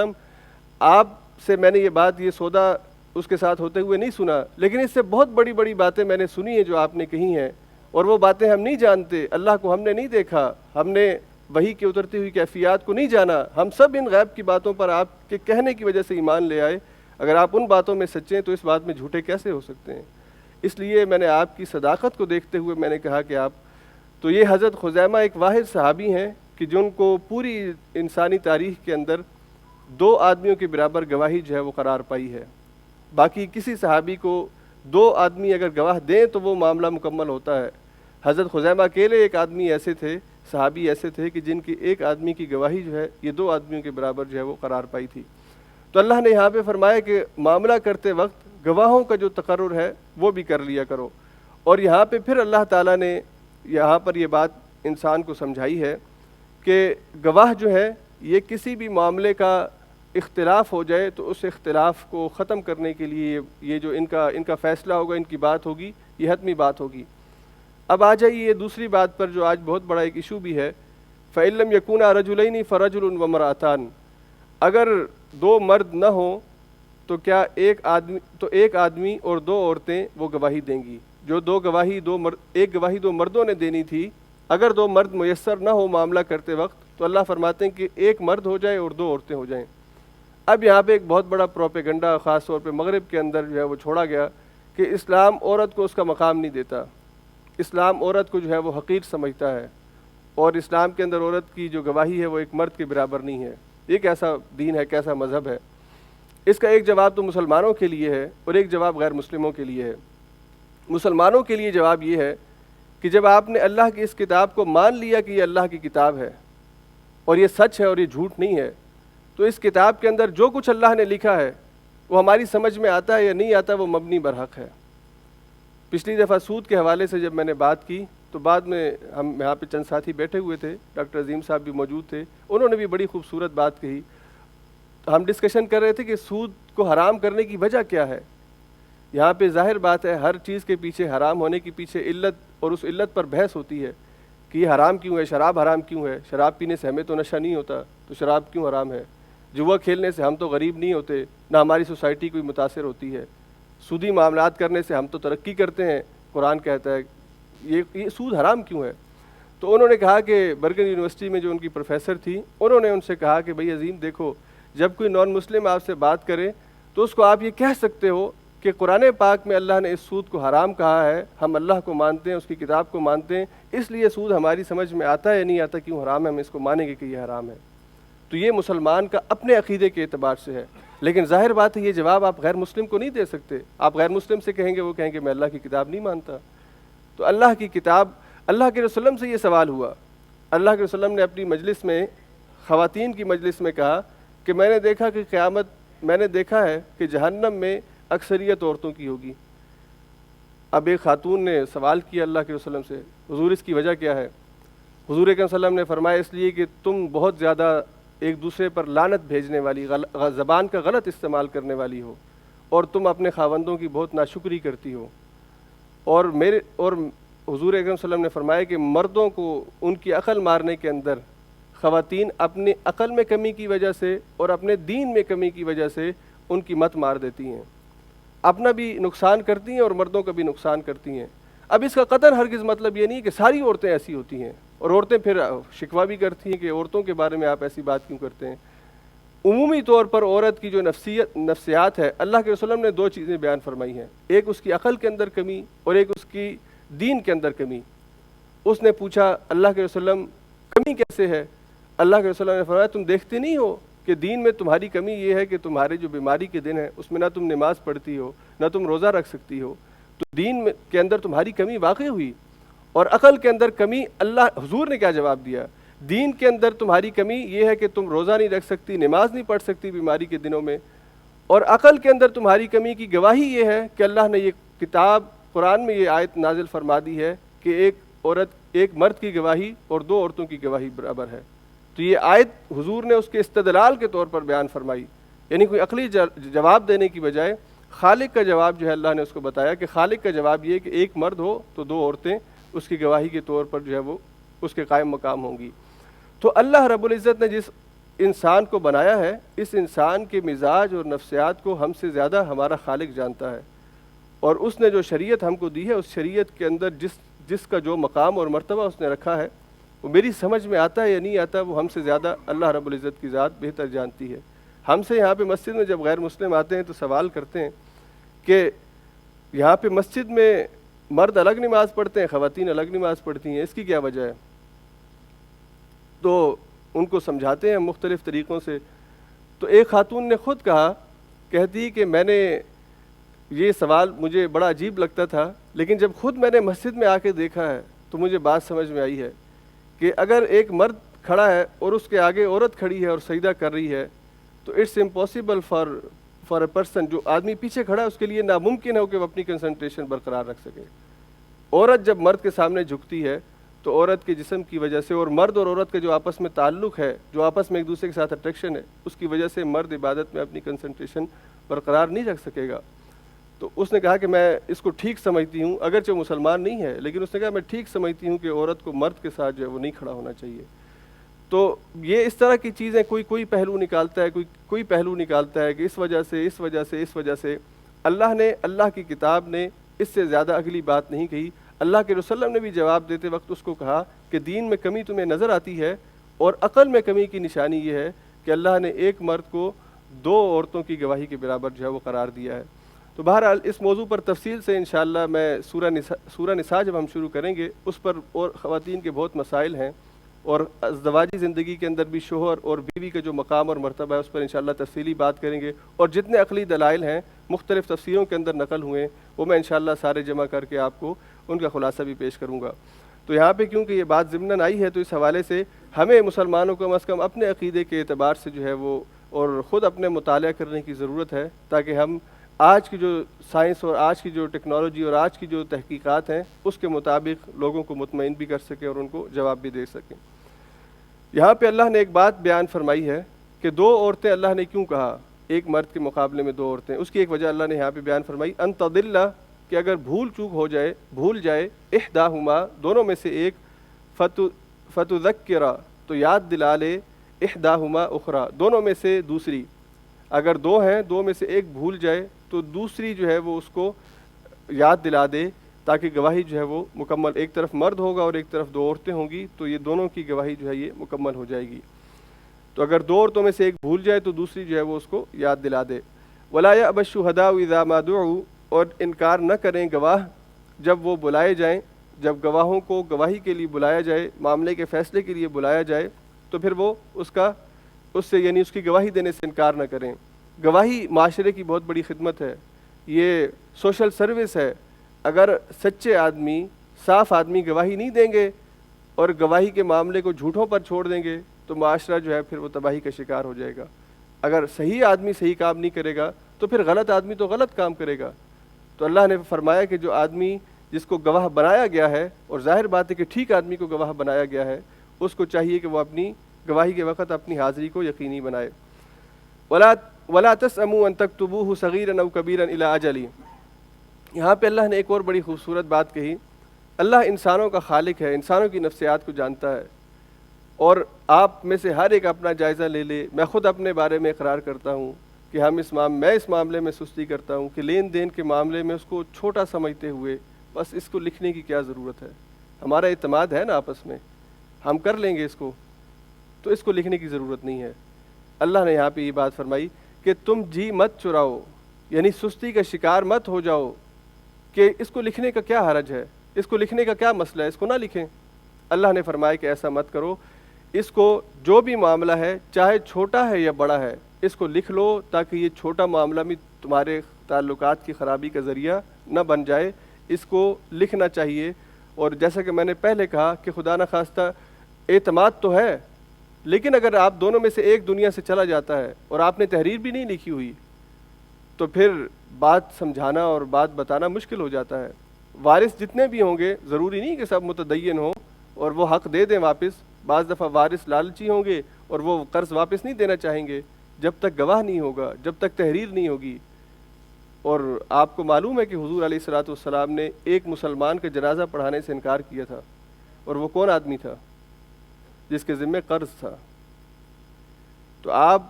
آپ سے میں نے یہ سودا اس کے ساتھ ہوتے ہوئے نہیں سنا، لیکن اس سے بہت بڑی بڑی باتیں میں نے سنی ہیں جو آپ نے کہی ہیں، اور وہ باتیں ہم نہیں جانتے، اللہ کو ہم نے نہیں دیکھا، ہم نے وحی کی اترتی ہوئی کیفیات کو نہیں جانا، ہم سب ان غیب کی باتوں پر آپ کے کہنے کی وجہ سے ایمان لے آئے، اگر آپ ان باتوں میں سچے ہیں تو اس بات میں جھوٹے کیسے ہو سکتے ہیں؟ اس لیے میں نے آپ کی صداقت کو دیکھتے ہوئے میں نے کہا کہ آپ تو یہ حضرت خزیمہ ایک واحد صحابی ہیں کہ جن کو پوری انسانی تاریخ کے اندر 2 آدمیوں کے برابر گواہی جو ہے وہ قرار پائی ہے۔ باقی کسی صحابی کو 2 آدمی اگر گواہ دیں تو وہ معاملہ مکمل ہوتا ہے۔ حضرت خزیمہ اکیلے ایک آدمی ایسے تھے، صحابی ایسے تھے کہ جن کی ایک آدمی کی گواہی جو ہے یہ 2 آدمیوں کے برابر جو ہے وہ قرار پائی تھی۔ تو اللہ نے یہاں پہ فرمایا کہ معاملہ کرتے وقت گواہوں کا جو تقرر ہے وہ بھی کر لیا کرو، اور یہاں پہ پھر اللہ تعالیٰ نے یہاں پر یہ بات انسان کو سمجھائی ہے کہ گواہ جو ہے یہ کسی بھی معاملے کا اختلاف ہو جائے تو اس اختلاف کو ختم کرنے کے لیے یہ جو ان کا فیصلہ ہوگا، ان کی بات ہوگی، یہ حتمی بات ہوگی۔ اب آ جائیے دوسری بات پر جو آج بہت بڑا ایک ایشو بھی ہے، فَإِن لَّمْ يَكُونَا رَجُلَيْنِ فَرَجُلٌ وَامْرَأَتَانِ، اگر 2 مرد نہ ہوں تو کیا ایک آدمی اور 2 عورتیں وہ گواہی دیں گی۔ جو ایک گواہی 2 مردوں نے دینی تھی، اگر 2 مرد میسر نہ ہو معاملہ کرتے وقت تو اللہ فرماتے ہیں کہ 1 مرد ہو جائے اور 2 عورتیں ہو جائیں۔ اب یہاں پہ ایک بہت بڑا پروپیگنڈا خاص طور پہ مغرب کے اندر جو ہے وہ چھوڑا گیا کہ اسلام عورت کو اس کا مقام نہیں دیتا، اسلام عورت کو جو ہے وہ حقیر سمجھتا ہے، اور اسلام کے اندر عورت کی جو گواہی ہے وہ ایک مرد کے برابر نہیں ہے۔ یہ کیسا دین ہے، کیسا مذہب ہے؟ اس کا ایک جواب تو مسلمانوں کے لیے ہے اور ایک جواب غیر مسلموں کے لیے ہے۔ مسلمانوں کے لیے جواب یہ ہے کہ جب آپ نے اللہ کی اس کتاب کو مان لیا کہ یہ اللہ کی کتاب ہے اور یہ سچ ہے اور یہ جھوٹ نہیں ہے، تو اس کتاب کے اندر جو کچھ اللہ نے لکھا ہے وہ ہماری سمجھ میں آتا ہے یا نہیں آتا، وہ مبنی برحق ہے۔ پچھلی دفعہ سود کے حوالے سے جب میں نے بات کی تو بعد میں ہم یہاں پہ چند ساتھی بیٹھے ہوئے تھے، ڈاکٹر عظیم صاحب بھی موجود تھے، انہوں نے بھی بڑی خوبصورت بات کہی۔ ہم ڈسکشن کر رہے تھے کہ سود کو حرام کرنے کی وجہ کیا ہے۔ یہاں پہ ظاہر بات ہے ہر چیز کے پیچھے، حرام ہونے کے پیچھے علت، اور اس علت پر بحث ہوتی ہے کہ یہ حرام کیوں ہے، شراب حرام کیوں ہے، شراب پینے سے ہمیں تو نشہ نہیں ہوتا تو شراب کیوں حرام ہے، جوا کھیلنے سے ہم تو غریب نہیں ہوتے، نہ ہماری سوسائٹی کوئی متاثر ہوتی ہے، سودی معاملات کرنے سے ہم تو ترقی کرتے ہیں، قرآن کہتا ہے یہ سود حرام کیوں ہے۔ تو انہوں نے کہا کہ برگن یونیورسٹی میں جو ان کی پروفیسر تھی، انہوں نے ان سے کہا کہ بھائی عظیم دیکھو، جب کوئی نان مسلم آپ سے بات کرے تو اس کو آپ یہ کہہ سکتے ہو کہ قرآن پاک میں اللہ نے اس سود کو حرام کہا ہے، ہم اللہ کو مانتے ہیں، اس کی کتاب کو مانتے ہیں، اس لیے سود ہماری سمجھ میں آتا ہے یا نہیں آتا کیوں حرام ہے، ہم اس کو مانیں گے کہ یہ حرام ہے۔ تو یہ مسلمان کا اپنے عقیدے کے اعتبار سے ہے، لیکن ظاہر بات ہے یہ جواب آپ غیر مسلم کو نہیں دے سکتے۔ آپ غیر مسلم سے کہیں گے، وہ کہیں گے میں اللہ کی کتاب نہیں مانتا۔ تو اللہ کی کتاب، اللہ کے رسول سے یہ سوال ہوا، اللہ کے رسول نے اپنی مجلس میں، خواتین کی مجلس میں کہا کہ میں نے دیکھا کہ میں نے دیکھا ہے کہ جہنم میں اکثریت عورتوں کی ہوگی۔ اب ایک خاتون نے سوال کیا اللہ کے رسول سے، حضور اس کی وجہ کیا ہے؟ حضور اکرم صلی اللہ علیہ وسلم نے فرمایا اس لیے کہ تم بہت زیادہ ایک دوسرے پر لعنت بھیجنے والی، زبان کا غلط استعمال کرنے والی ہو، اور تم اپنے خاوندوں کی بہت ناشکری کرتی ہو۔ اور حضور اکرم صلی اللہ علیہ وسلم نے فرمایا کہ مردوں کو ان کی عقل مارنے کے اندر خواتین اپنی عقل میں کمی کی وجہ سے اور اپنے دین میں کمی کی وجہ سے ان کی مت مار دیتی ہیں، اپنا بھی نقصان کرتی ہیں اور مردوں کا بھی نقصان کرتی ہیں۔ اب اس کا قطعاً ہرگز مطلب یہ نہیں کہ ساری عورتیں ایسی ہوتی ہیں، اور عورتیں پھر شکوہ بھی کرتی ہیں کہ عورتوں کے بارے میں آپ ایسی بات کیوں کرتے ہیں۔ عمومی طور پر عورت کی جو نفسیات ہے، اللہ کے رسول نے دو چیزیں بیان فرمائی ہیں، ایک اس کی عقل کے اندر کمی اور ایک اس کی دین کے اندر کمی۔ اس نے پوچھا اللہ کے رسول کمی کیسے ہے؟ اللہ کے رسول نے فرمایا تم دیکھتے نہیں ہو کہ دین میں تمہاری کمی یہ ہے کہ تمہارے جو بیماری کے دن ہیں اس میں نہ تم نماز پڑھتی ہو نہ تم روزہ رکھ سکتی ہو، تو دین کے اندر تمہاری کمی واقع ہوئی۔ اور عقل کے اندر کمی، اللہ حضور نے کیا جواب دیا؟ دین کے اندر تمہاری کمی یہ ہے کہ تم روزہ نہیں رکھ سکتی، نماز نہیں پڑھ سکتی بیماری کے دنوں میں، اور عقل کے اندر تمہاری کمی کی گواہی یہ ہے کہ اللہ نے یہ کتاب قرآن میں یہ آیت نازل فرما دی ہے کہ ایک مرد کی گواہی اور دو عورتوں کی گواہی برابر ہے۔ تو یہ آیت حضور نے اس کے استدلال کے طور پر بیان فرمائی، یعنی کوئی عقلی جواب دینے کی بجائے خالق کا جواب جو ہے اللہ نے اس کو بتایا کہ خالق کا جواب یہ کہ ایک مرد ہو تو دو عورتیں اس کی گواہی کے طور پر جو ہے وہ اس کے قائم مقام ہوں گی۔ تو اللہ رب العزت نے جس انسان کو بنایا ہے، اس انسان کے مزاج اور نفسیات کو ہم سے زیادہ ہمارا خالق جانتا ہے، اور اس نے جو شریعت ہم کو دی ہے اس شریعت کے اندر جس کا جو مقام اور مرتبہ اس نے رکھا ہے وہ میری سمجھ میں آتا ہے یا نہیں آتا، وہ ہم سے زیادہ اللہ رب العزت کی ذات بہتر جانتی ہے۔ ہم سے یہاں پہ مسجد میں جب غیر مسلم آتے ہیں تو سوال کرتے ہیں کہ یہاں پہ مسجد میں مرد الگ نماز پڑھتے ہیں، خواتین الگ نماز پڑھتی ہیں، اس کی کیا وجہ ہے؟ تو ان کو سمجھاتے ہیں مختلف طریقوں سے۔ تو ایک خاتون نے خود کہا، کہتی کہ میں نے یہ سوال مجھے بڑا عجیب لگتا تھا، لیکن جب خود میں نے مسجد میں آ کے دیکھا ہے تو مجھے بات سمجھ میں آئی ہے کہ اگر ایک مرد کھڑا ہے اور اس کے آگے عورت کھڑی ہے اور سجدہ کر رہی ہے تو it's impossible for a person, جو آدمی پیچھے کھڑا ہے اس کے لیے ناممکن ہے کہ وہ اپنی کنسنٹریشن برقرار رکھ سکے۔ عورت جب مرد کے سامنے جھکتی ہے تو عورت کے جسم کی وجہ سے، اور مرد اور عورت کا جو آپس میں تعلق ہے، جو آپس میں ایک دوسرے کے ساتھ اٹریکشن ہے، اس کی وجہ سے مرد عبادت میں اپنی کنسنٹریشن برقرار نہیں رکھ سکے گا۔ تو اس نے کہا کہ میں اس کو ٹھیک سمجھتی ہوں، اگرچہ مسلمان نہیں ہے لیکن اس نے کہا میں ٹھیک سمجھتی ہوں کہ عورت کو مرد کے ساتھ جو ہے وہ نہیں کھڑا ہونا چاہیے۔ تو یہ اس طرح کی چیزیں کوئی پہلو نکالتا ہے، کوئی پہلو نکالتا ہے کہ اس وجہ سے اللہ نے، اللہ کی کتاب نے اس سے زیادہ اگلی بات نہیں کہی۔ اللہ کے رسول نے بھی جواب دیتے وقت اس کو کہا کہ دین میں کمی تمہیں نظر آتی ہے اور عقل میں کمی کی نشانی یہ ہے کہ اللہ نے ایک مرد کو دو عورتوں کی گواہی کے برابر جو ہے وہ قرار دیا ہے۔ تو بہرحال اس موضوع پر تفصیل سے انشاءاللہ میں سورہ نساء جب ہم شروع کریں گے اس پر، اور خواتین کے بہت مسائل ہیں، اور ازدواجی زندگی کے اندر بھی شوہر اور بیوی کا جو مقام اور مرتبہ ہے اس پر انشاءاللہ تفصیلی بات کریں گے، اور جتنے عقلی دلائل ہیں مختلف تفسیروں کے اندر نقل ہوئے وہ میں انشاءاللہ سارے جمع کر کے آپ کو ان کا خلاصہ بھی پیش کروں گا۔ تو یہاں پہ کیونکہ یہ بات ضمناً آئی ہے تو اس حوالے سے ہمیں مسلمانوں کو کم از کم اپنے عقیدے کے اعتبار سے جو ہے وہ اور خود اپنے مطالعہ کرنے کی ضرورت ہے، تاکہ ہم آج کی جو سائنس اور آج کی جو ٹیکنالوجی اور آج کی جو تحقیقات ہیں اس کے مطابق لوگوں کو مطمئن بھی کر سکیں اور ان کو جواب بھی دے سکیں۔ یہاں پہ اللہ نے ایک بات بیان فرمائی ہے کہ دو عورتیں اللہ نے کیوں کہا ایک مرد کے مقابلے میں دو عورتیں، اس کی ایک وجہ اللہ نے یہاں پہ بیان فرمائی، ان تضل، کہ اگر بھول جائے احداہما، دونوں میں سے ایک، فتذکر، تو یاد دلا لے، احداہما اخرى، دونوں میں سے دوسری، اگر دو ہیں دو میں سے ایک بھول جائے تو دوسری جو ہے وہ اس کو یاد دلا دے، تاکہ گواہی جو ہے وہ مکمل، ایک طرف مرد ہوگا اور ایک طرف دو عورتیں ہوں گی تو یہ دونوں کی گواہی جو ہے یہ مکمل ہو جائے گی۔ تو اگر دو عورتوں میں سے ایک بھول جائے تو دوسری جو ہے وہ اس کو یاد دلا دے۔ ولا یأبى الشهداء اذا ما دعوا، اور انکار نہ کریں گواہ جب وہ بلائے جائیں، جب گواہوں کو گواہی کے لیے بلایا جائے، معاملے کے فیصلے کے لیے بلایا جائے تو پھر وہ اس سے یعنی اس کی گواہی دینے سے انکار نہ کریں۔ گواہی معاشرے کی بہت بڑی خدمت ہے، یہ سوشل سروس ہے۔ اگر سچے آدمی، صاف آدمی گواہی نہیں دیں گے اور گواہی کے معاملے کو جھوٹوں پر چھوڑ دیں گے تو معاشرہ جو ہے پھر وہ تباہی کا شکار ہو جائے گا۔ اگر صحیح آدمی صحیح کام نہیں کرے گا تو پھر غلط آدمی تو غلط کام کرے گا۔ تو اللہ نے فرمایا کہ جو آدمی جس کو گواہ بنایا گیا ہے، اور ظاہر بات ہے کہ ٹھیک آدمی کو گواہ بنایا گیا ہے، اس کو چاہیے کہ وہ اپنی گواہی کے وقت اپنی حاضری کو یقینی بنائے۔ ولا تسأموا ان تكتبوه صغيرا او كبيرا الى اجل، یہاں پہ اللہ نے ایک اور بڑی خوبصورت بات کہی۔ اللہ انسانوں کا خالق ہے، انسانوں کی نفسیات کو جانتا ہے، اور آپ میں سے ہر ایک اپنا جائزہ لے لے۔ میں خود اپنے بارے میں اقرار کرتا ہوں کہ میں اس معاملے میں سستی کرتا ہوں کہ لین دین کے معاملے میں اس کو چھوٹا سمجھتے ہوئے بس اس کو لکھنے کی کیا ضرورت ہے۔ ہمارا اعتماد ہے نا آپس میں، ہم کر لیں گے اس کو، تو اس کو لکھنے کی ضرورت نہیں ہے۔ اللہ نے یہاں پہ یہ بات فرمائی کہ تم جی مت چراؤ، یعنی سستی کا شکار مت ہو جاؤ کہ اس کو لکھنے کا کیا حرج ہے، اس کو لکھنے کا کیا مسئلہ ہے، اس کو نہ لکھیں۔ اللہ نے فرمایا کہ ایسا مت کرو، اس کو جو بھی معاملہ ہے چاہے چھوٹا ہے یا بڑا ہے اس کو لکھ لو، تاکہ یہ چھوٹا معاملہ بھی تمہارے تعلقات کی خرابی کا ذریعہ نہ بن جائے۔ اس کو لکھنا چاہیے۔ اور جیسا کہ میں نے پہلے کہا کہ خدا نخواستہ اعتماد تو ہے، لیکن اگر آپ دونوں میں سے ایک دنیا سے چلا جاتا ہے اور آپ نے تحریر بھی نہیں لکھی ہوئی تو پھر بات سمجھانا اور بات بتانا مشکل ہو جاتا ہے۔ وارث جتنے بھی ہوں گے ضروری نہیں کہ سب متدین ہوں اور وہ حق دے دیں واپس، بعض دفعہ وارث لالچی ہوں گے اور وہ قرض واپس نہیں دینا چاہیں گے جب تک گواہ نہیں ہوگا، جب تک تحریر نہیں ہوگی۔ اور آپ کو معلوم ہے کہ حضور علیہ الصلوۃ والسلام نے ایک مسلمان کا جنازہ پڑھانے سے انکار کیا تھا، اور وہ کون آدمی تھا؟ جس کے ذمہ قرض تھا۔ تو آپ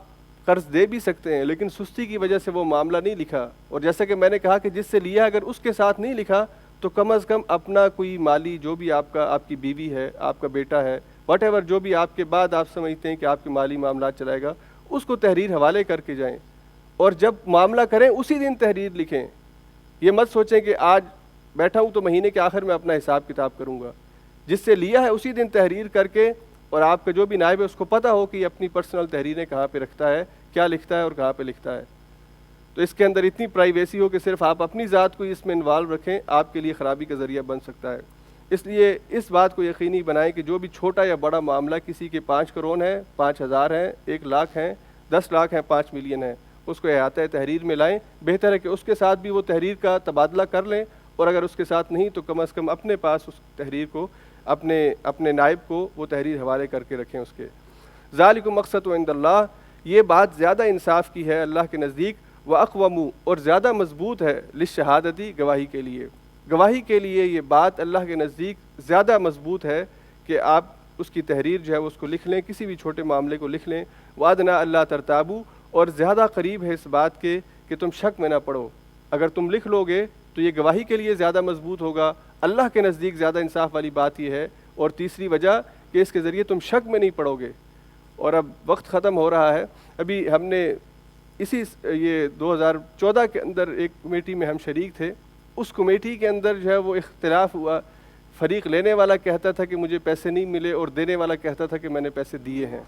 قرض دے بھی سکتے ہیں لیکن سستی کی وجہ سے وہ معاملہ نہیں لکھا، اور جیسا کہ میں نے کہا کہ جس سے لیا اگر اس کے ساتھ نہیں لکھا تو کم از کم اپنا کوئی مالی جو بھی آپ کی بیوی ہے، آپ کا بیٹا ہے، واٹ ایور جو بھی آپ کے بعد آپ سمجھتے ہیں کہ آپ کے مالی معاملات چلائے گا، اس کو تحریر حوالے کر کے جائیں، اور جب معاملہ کریں اسی دن تحریر لکھیں۔ یہ مت سوچیں کہ آج بیٹھا ہوں تو مہینے کے آخر میں اپنا حساب کتاب کروں گا، جس سے لیا ہے اسی دن تحریر کر کے، اور آپ کا جو بھی نائب ہے اس کو پتہ ہو کہ یہ اپنی پرسنل تحریریں کہاں پہ رکھتا ہے، کیا لکھتا ہے اور کہاں پہ لکھتا ہے، تو اس کے اندر اتنی پرائیویسی ہو کہ صرف آپ اپنی ذات کو اس میں انوالو رکھیں، آپ کے لیے خرابی کا ذریعہ بن سکتا ہے۔ اس لیے اس بات کو یقینی بنائیں کہ جو بھی چھوٹا یا بڑا معاملہ، کسی کے 5 کروڑ ہیں، 5,000 ہیں، 1 لاکھ ہیں، 10 لاکھ ہیں، 5 ملین ہیں، اس کو احاطہ تحریر میں لائیں۔ بہتر ہے کہ اس کے ساتھ بھی وہ تحریر کا تبادلہ کر لیں، اور اگر اس کے ساتھ نہیں تو کم از کم اپنے پاس اس تحریر کو، اپنے نائب کو وہ تحریر حوالے کر کے رکھیں اس کے۔ ذالکم مقسط عند اللہ، یہ بات زیادہ انصاف کی ہے اللہ کے نزدیک، واقوم، اور زیادہ مضبوط ہے، للشہادتی، گواہی کے لیے۔ گواہی کے لیے یہ بات اللہ کے نزدیک زیادہ مضبوط ہے کہ آپ اس کی تحریر جو ہے اس کو لکھ لیں، کسی بھی چھوٹے معاملے کو لکھ لیں۔ وادنا اللہ ترتابو، اور زیادہ قریب ہے اس بات کے کہ تم شک میں نہ پڑو۔ اگر تم لکھ لو گے تو یہ گواہی کے لیے زیادہ مضبوط ہوگا، اللہ کے نزدیک زیادہ انصاف والی بات یہ ہے، اور تیسری وجہ کہ اس کے ذریعے تم شک میں نہیں پڑو گے۔ اور اب وقت ختم ہو رہا ہے، ابھی ہم نے یہ 2014 کے اندر ایک کمیٹی میں ہم شریک تھے، اس کمیٹی کے اندر جو ہے وہ اختلاف ہوا، فریق لینے والا کہتا تھا کہ مجھے پیسے نہیں ملے، اور دینے والا کہتا تھا کہ میں نے پیسے دیے ہیں،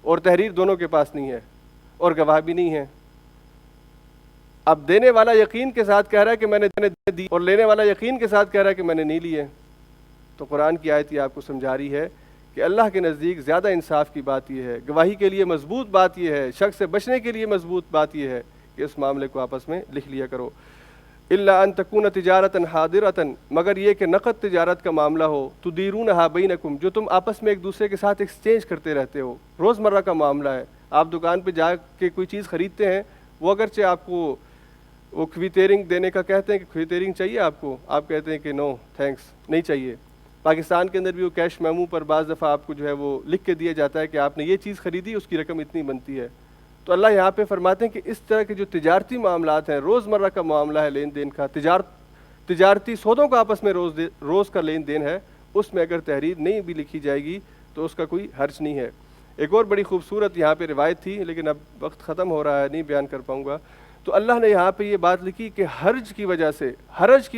اور تحریر دونوں کے پاس نہیں ہے اور گواہ بھی نہیں ہے۔ اب دینے والا یقین کے ساتھ کہہ رہا ہے کہ میں نے دی، اور لینے والا یقین کے ساتھ کہہ رہا ہے کہ میں نے نہیں لیے۔ تو قرآن کی آیت یہ آپ کو سمجھا رہی ہے کہ اللہ کے نزدیک زیادہ انصاف کی بات یہ ہے، گواہی کے لیے مضبوط بات یہ ہے، شک سے بچنے کے لیے مضبوط بات یہ ہے کہ اس معاملے کو آپس میں لکھ لیا کرو۔ الا ان تکون تجارتا حاضرتا، مگر یہ کہ نقد تجارت کا معاملہ ہو، تدیرونھا بینکم، جو تم آپس میں ایک دوسرے کے ساتھ ایکسچینج کرتے رہتے ہو، روزمرہ کا معاملہ ہے۔ آپ دکان پہ جا کے کوئی چیز خریدتے ہیں، وہ اگرچہ آپ کو وہ کھویتیرنگ دینے کا کہتے ہیں کہ کھویتیرنگ چاہیے آپ کو، آپ کہتے ہیں کہ نو تھینکس، نہیں چاہیے۔ پاکستان کے اندر بھی وہ کیش میمو پر بعض دفعہ آپ کو جو ہے وہ لکھ کے دیا جاتا ہے کہ آپ نے یہ چیز خریدی، اس کی رقم اتنی بنتی ہے۔ تو اللہ یہاں پہ فرماتے ہیں کہ اس طرح کے جو تجارتی معاملات ہیں، روزمرہ کا معاملہ ہے، لین دین کا، تجارتی سودوں کا آپس میں روز کا لین دین ہے، اس میں اگر تحریر نہیں بھی لکھی جائے گی تو اس کا کوئی حرج نہیں ہے۔ ایک اور بڑی خوبصورت یہاں پہ روایت تھی، لیکن اب وقت ختم ہو رہا ہے، نہیں بیان کر پاؤں گا۔ تو اللہ نے یہاں پہ یہ بات لکھی کہ حرج کی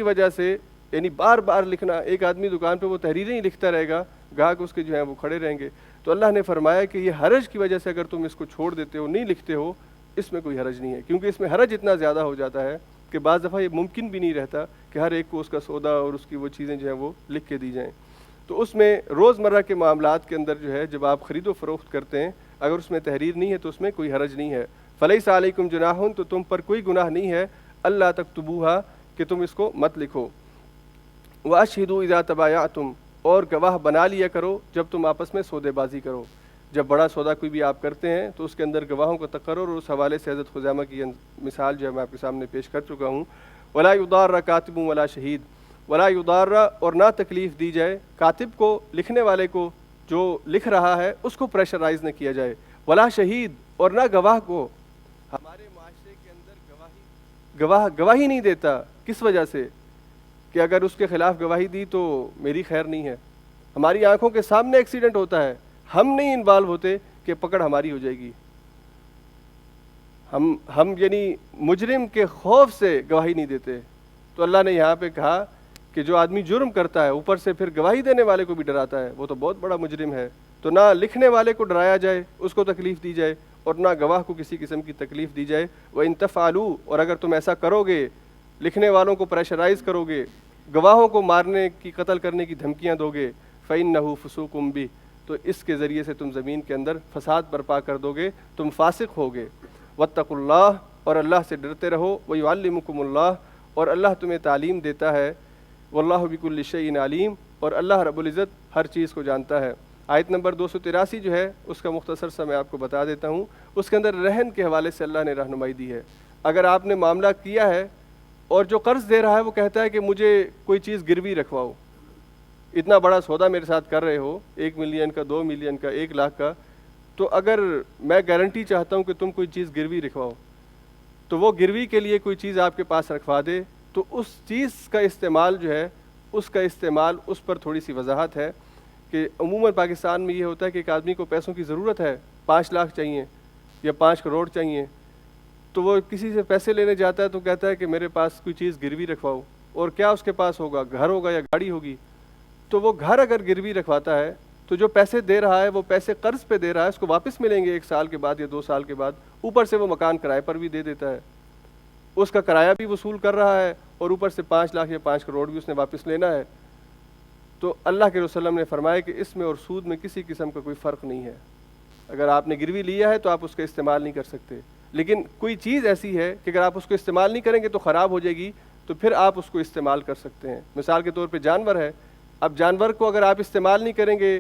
وجہ سے یعنی بار بار لکھنا، ایک آدمی دکان پہ وہ تحریریں ہی لکھتا رہے گا، گاہک اس کے جو ہیں وہ کھڑے رہیں گے، تو اللہ نے فرمایا کہ یہ حرج کی وجہ سے اگر تم اس کو چھوڑ دیتے ہو، نہیں لکھتے ہو، اس میں کوئی حرج نہیں ہے، کیونکہ اس میں حرج اتنا زیادہ ہو جاتا ہے کہ بعض دفعہ یہ ممکن بھی نہیں رہتا کہ ہر ایک کو اس کا سودا اور اس کی وہ چیزیں جو ہیں وہ لکھ کے دی جائیں۔ تو اس میں روزمرہ کے معاملات کے اندر جو ہے جب آپ خرید و فروخت کرتے ہیں، اگر اس میں تحریر نہیں ہے تو اس میں کوئی حرج نہیں ہے۔ فلیس علیکم جناح، تو تم پر کوئی گناہ نہیں ہے، اللہ تکتبوہا، کہ تم اس کو مت لکھو۔ واشہدوا اذا تبایعتم، اور گواہ بنا لیا کرو جب تم آپس میں سودے بازی کرو۔ جب بڑا سودا کوئی بھی آپ کرتے ہیں تو اس کے اندر گواہوں کا تقرر، اور اس حوالے سے حضرت خزیمہ کی مثال جو ہے میں آپ کے سامنے پیش کر چکا ہوں۔ ولا یضار کاتب ولا شہید، ولا یضار، اور نہ تکلیف دی جائے کاتب کو، لکھنے والے کو، جو لکھ رہا ہے اس کو پریشرائز نہ کیا جائے، ولا شہید، اور نہ گواہ کو۔ ہمارے معاشرے کے اندر گواہی نہیں دیتا، کس وجہ سے؟ کہ اگر اس کے خلاف گواہی دی تو میری خیر نہیں ہے، ہماری آنکھوں کے سامنے ایکسیڈنٹ ہوتا ہے، ہم نہیں انوالو ہوتے کہ پکڑ ہماری ہو جائے گی. ہم یعنی مجرم کے خوف سے گواہی نہیں دیتے. تو اللہ نے یہاں پہ کہا کہ جو آدمی جرم کرتا ہے اوپر سے پھر گواہی دینے والے کو بھی ڈراتا ہے، وہ تو بہت بڑا مجرم ہے. تو نہ لکھنے والے کو ڈرایا جائے، اس کو تکلیف دی جائے، اور نہ گواہ کو کسی قسم کی تکلیف دی جائے. وَإِن تَفْعَلُوا، اور اگر تم ایسا کرو گے، لکھنے والوں کو پریشرائز کرو گے، گواہوں کو مارنے کی، قتل کرنے کی دھمکیاں دو گے، فَإِنَّهُ فُسُوقٌ بِهِ، تو اس کے ذریعے سے تم زمین کے اندر فساد برپا کر دو گے، تم فاسق ہوگے. وَاتَّقُوا اللَّهَ، اور اللہ سے ڈرتے رہو. وَيُعَلِّمُكُمُ اللَّهُ، اور اللہ تمہیں تعلیم دیتا ہے. وَاللَّهُ بِكُلِّ شَيْءٍ عَلِيمٌ، اور اللہ رب العزت ہر چیز کو جانتا ہے. آیت نمبر 283 جو ہے اس کا مختصر سا میں آپ کو بتا دیتا ہوں. اس کے اندر رہن کے حوالے سے اللہ نے رہنمائی دی ہے. اگر آپ نے معاملہ کیا ہے اور جو قرض دے رہا ہے وہ کہتا ہے کہ مجھے کوئی چیز گروی رکھواؤ، اتنا بڑا سودا میرے ساتھ کر رہے ہو، 1 ملین کا، 2 ملین کا، 1 لاکھ کا، تو اگر میں گارنٹی چاہتا ہوں کہ تم کوئی چیز گروی رکھواؤ، تو وہ گروی کے لیے کوئی چیز آپ کے پاس رکھوا دے، تو اس چیز کا استعمال جو ہے، اس کا استعمال، اس پر تھوڑی سی وضاحت ہے کہ عموماً پاکستان میں یہ ہوتا ہے کہ ایک آدمی کو پیسوں کی ضرورت ہے، 5 لاکھ چاہیے یا 5 کروڑ چاہیے، تو وہ کسی سے پیسے لینے جاتا ہے تو کہتا ہے کہ میرے پاس کوئی چیز گروی رکھواؤ. اور کیا اس کے پاس ہوگا؟ گھر ہوگا یا گاڑی ہوگی. تو وہ گھر اگر گروی رکھواتا ہے تو جو پیسے دے رہا ہے وہ پیسے قرض پہ دے رہا ہے، اس کو واپس ملیں گے 1 سال کے بعد یا 2 سال کے بعد. اوپر سے وہ مکان کرائے پر بھی دے دیتا ہے، اس کا کرایہ بھی وصول کر رہا ہے، اور اوپر سے 5 لاکھ یا 5 کروڑ بھی اس نے واپس لینا ہے. تو اللہ کے رسول نے فرمایا کہ اس میں اور سود میں کسی قسم کا کوئی فرق نہیں ہے. اگر آپ نے گروی لیا ہے تو آپ اس کا استعمال نہیں کر سکتے، لیکن کوئی چیز ایسی ہے کہ اگر آپ اس کو استعمال نہیں کریں گے تو خراب ہو جائے گی، تو پھر آپ اس کو استعمال کر سکتے ہیں. مثال کے طور پہ جانور ہے، اب جانور کو اگر آپ استعمال نہیں کریں گے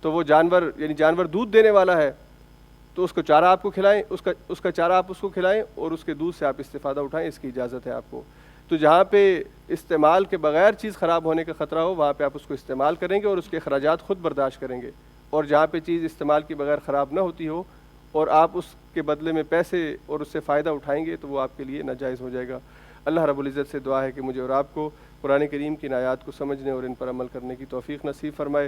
تو وہ جانور، یعنی جانور دودھ دینے والا ہے، تو اس کو چارہ آپ کو کھلائیں، اس کا چارہ آپ اس کو کھلائیں اور اس کے دودھ سے آپ استفادہ اٹھائیں، اس کی اجازت ہے آپ کو. تو جہاں پہ استعمال کے بغیر چیز خراب ہونے کا خطرہ ہو وہاں پہ آپ اس کو استعمال کریں گے اور اس کے اخراجات خود برداشت کریں گے. اور جہاں پہ چیز استعمال کے بغیر خراب نہ ہوتی ہو اور آپ اس کے بدلے میں پیسے اور اس سے فائدہ اٹھائیں گے تو وہ آپ کے لیے ناجائز ہو جائے گا. اللہ رب العزت سے دعا ہے کہ مجھے اور آپ کو قرآن کریم کی آیات کو سمجھنے اور ان پر عمل کرنے کی توفیق نصیب فرمائے.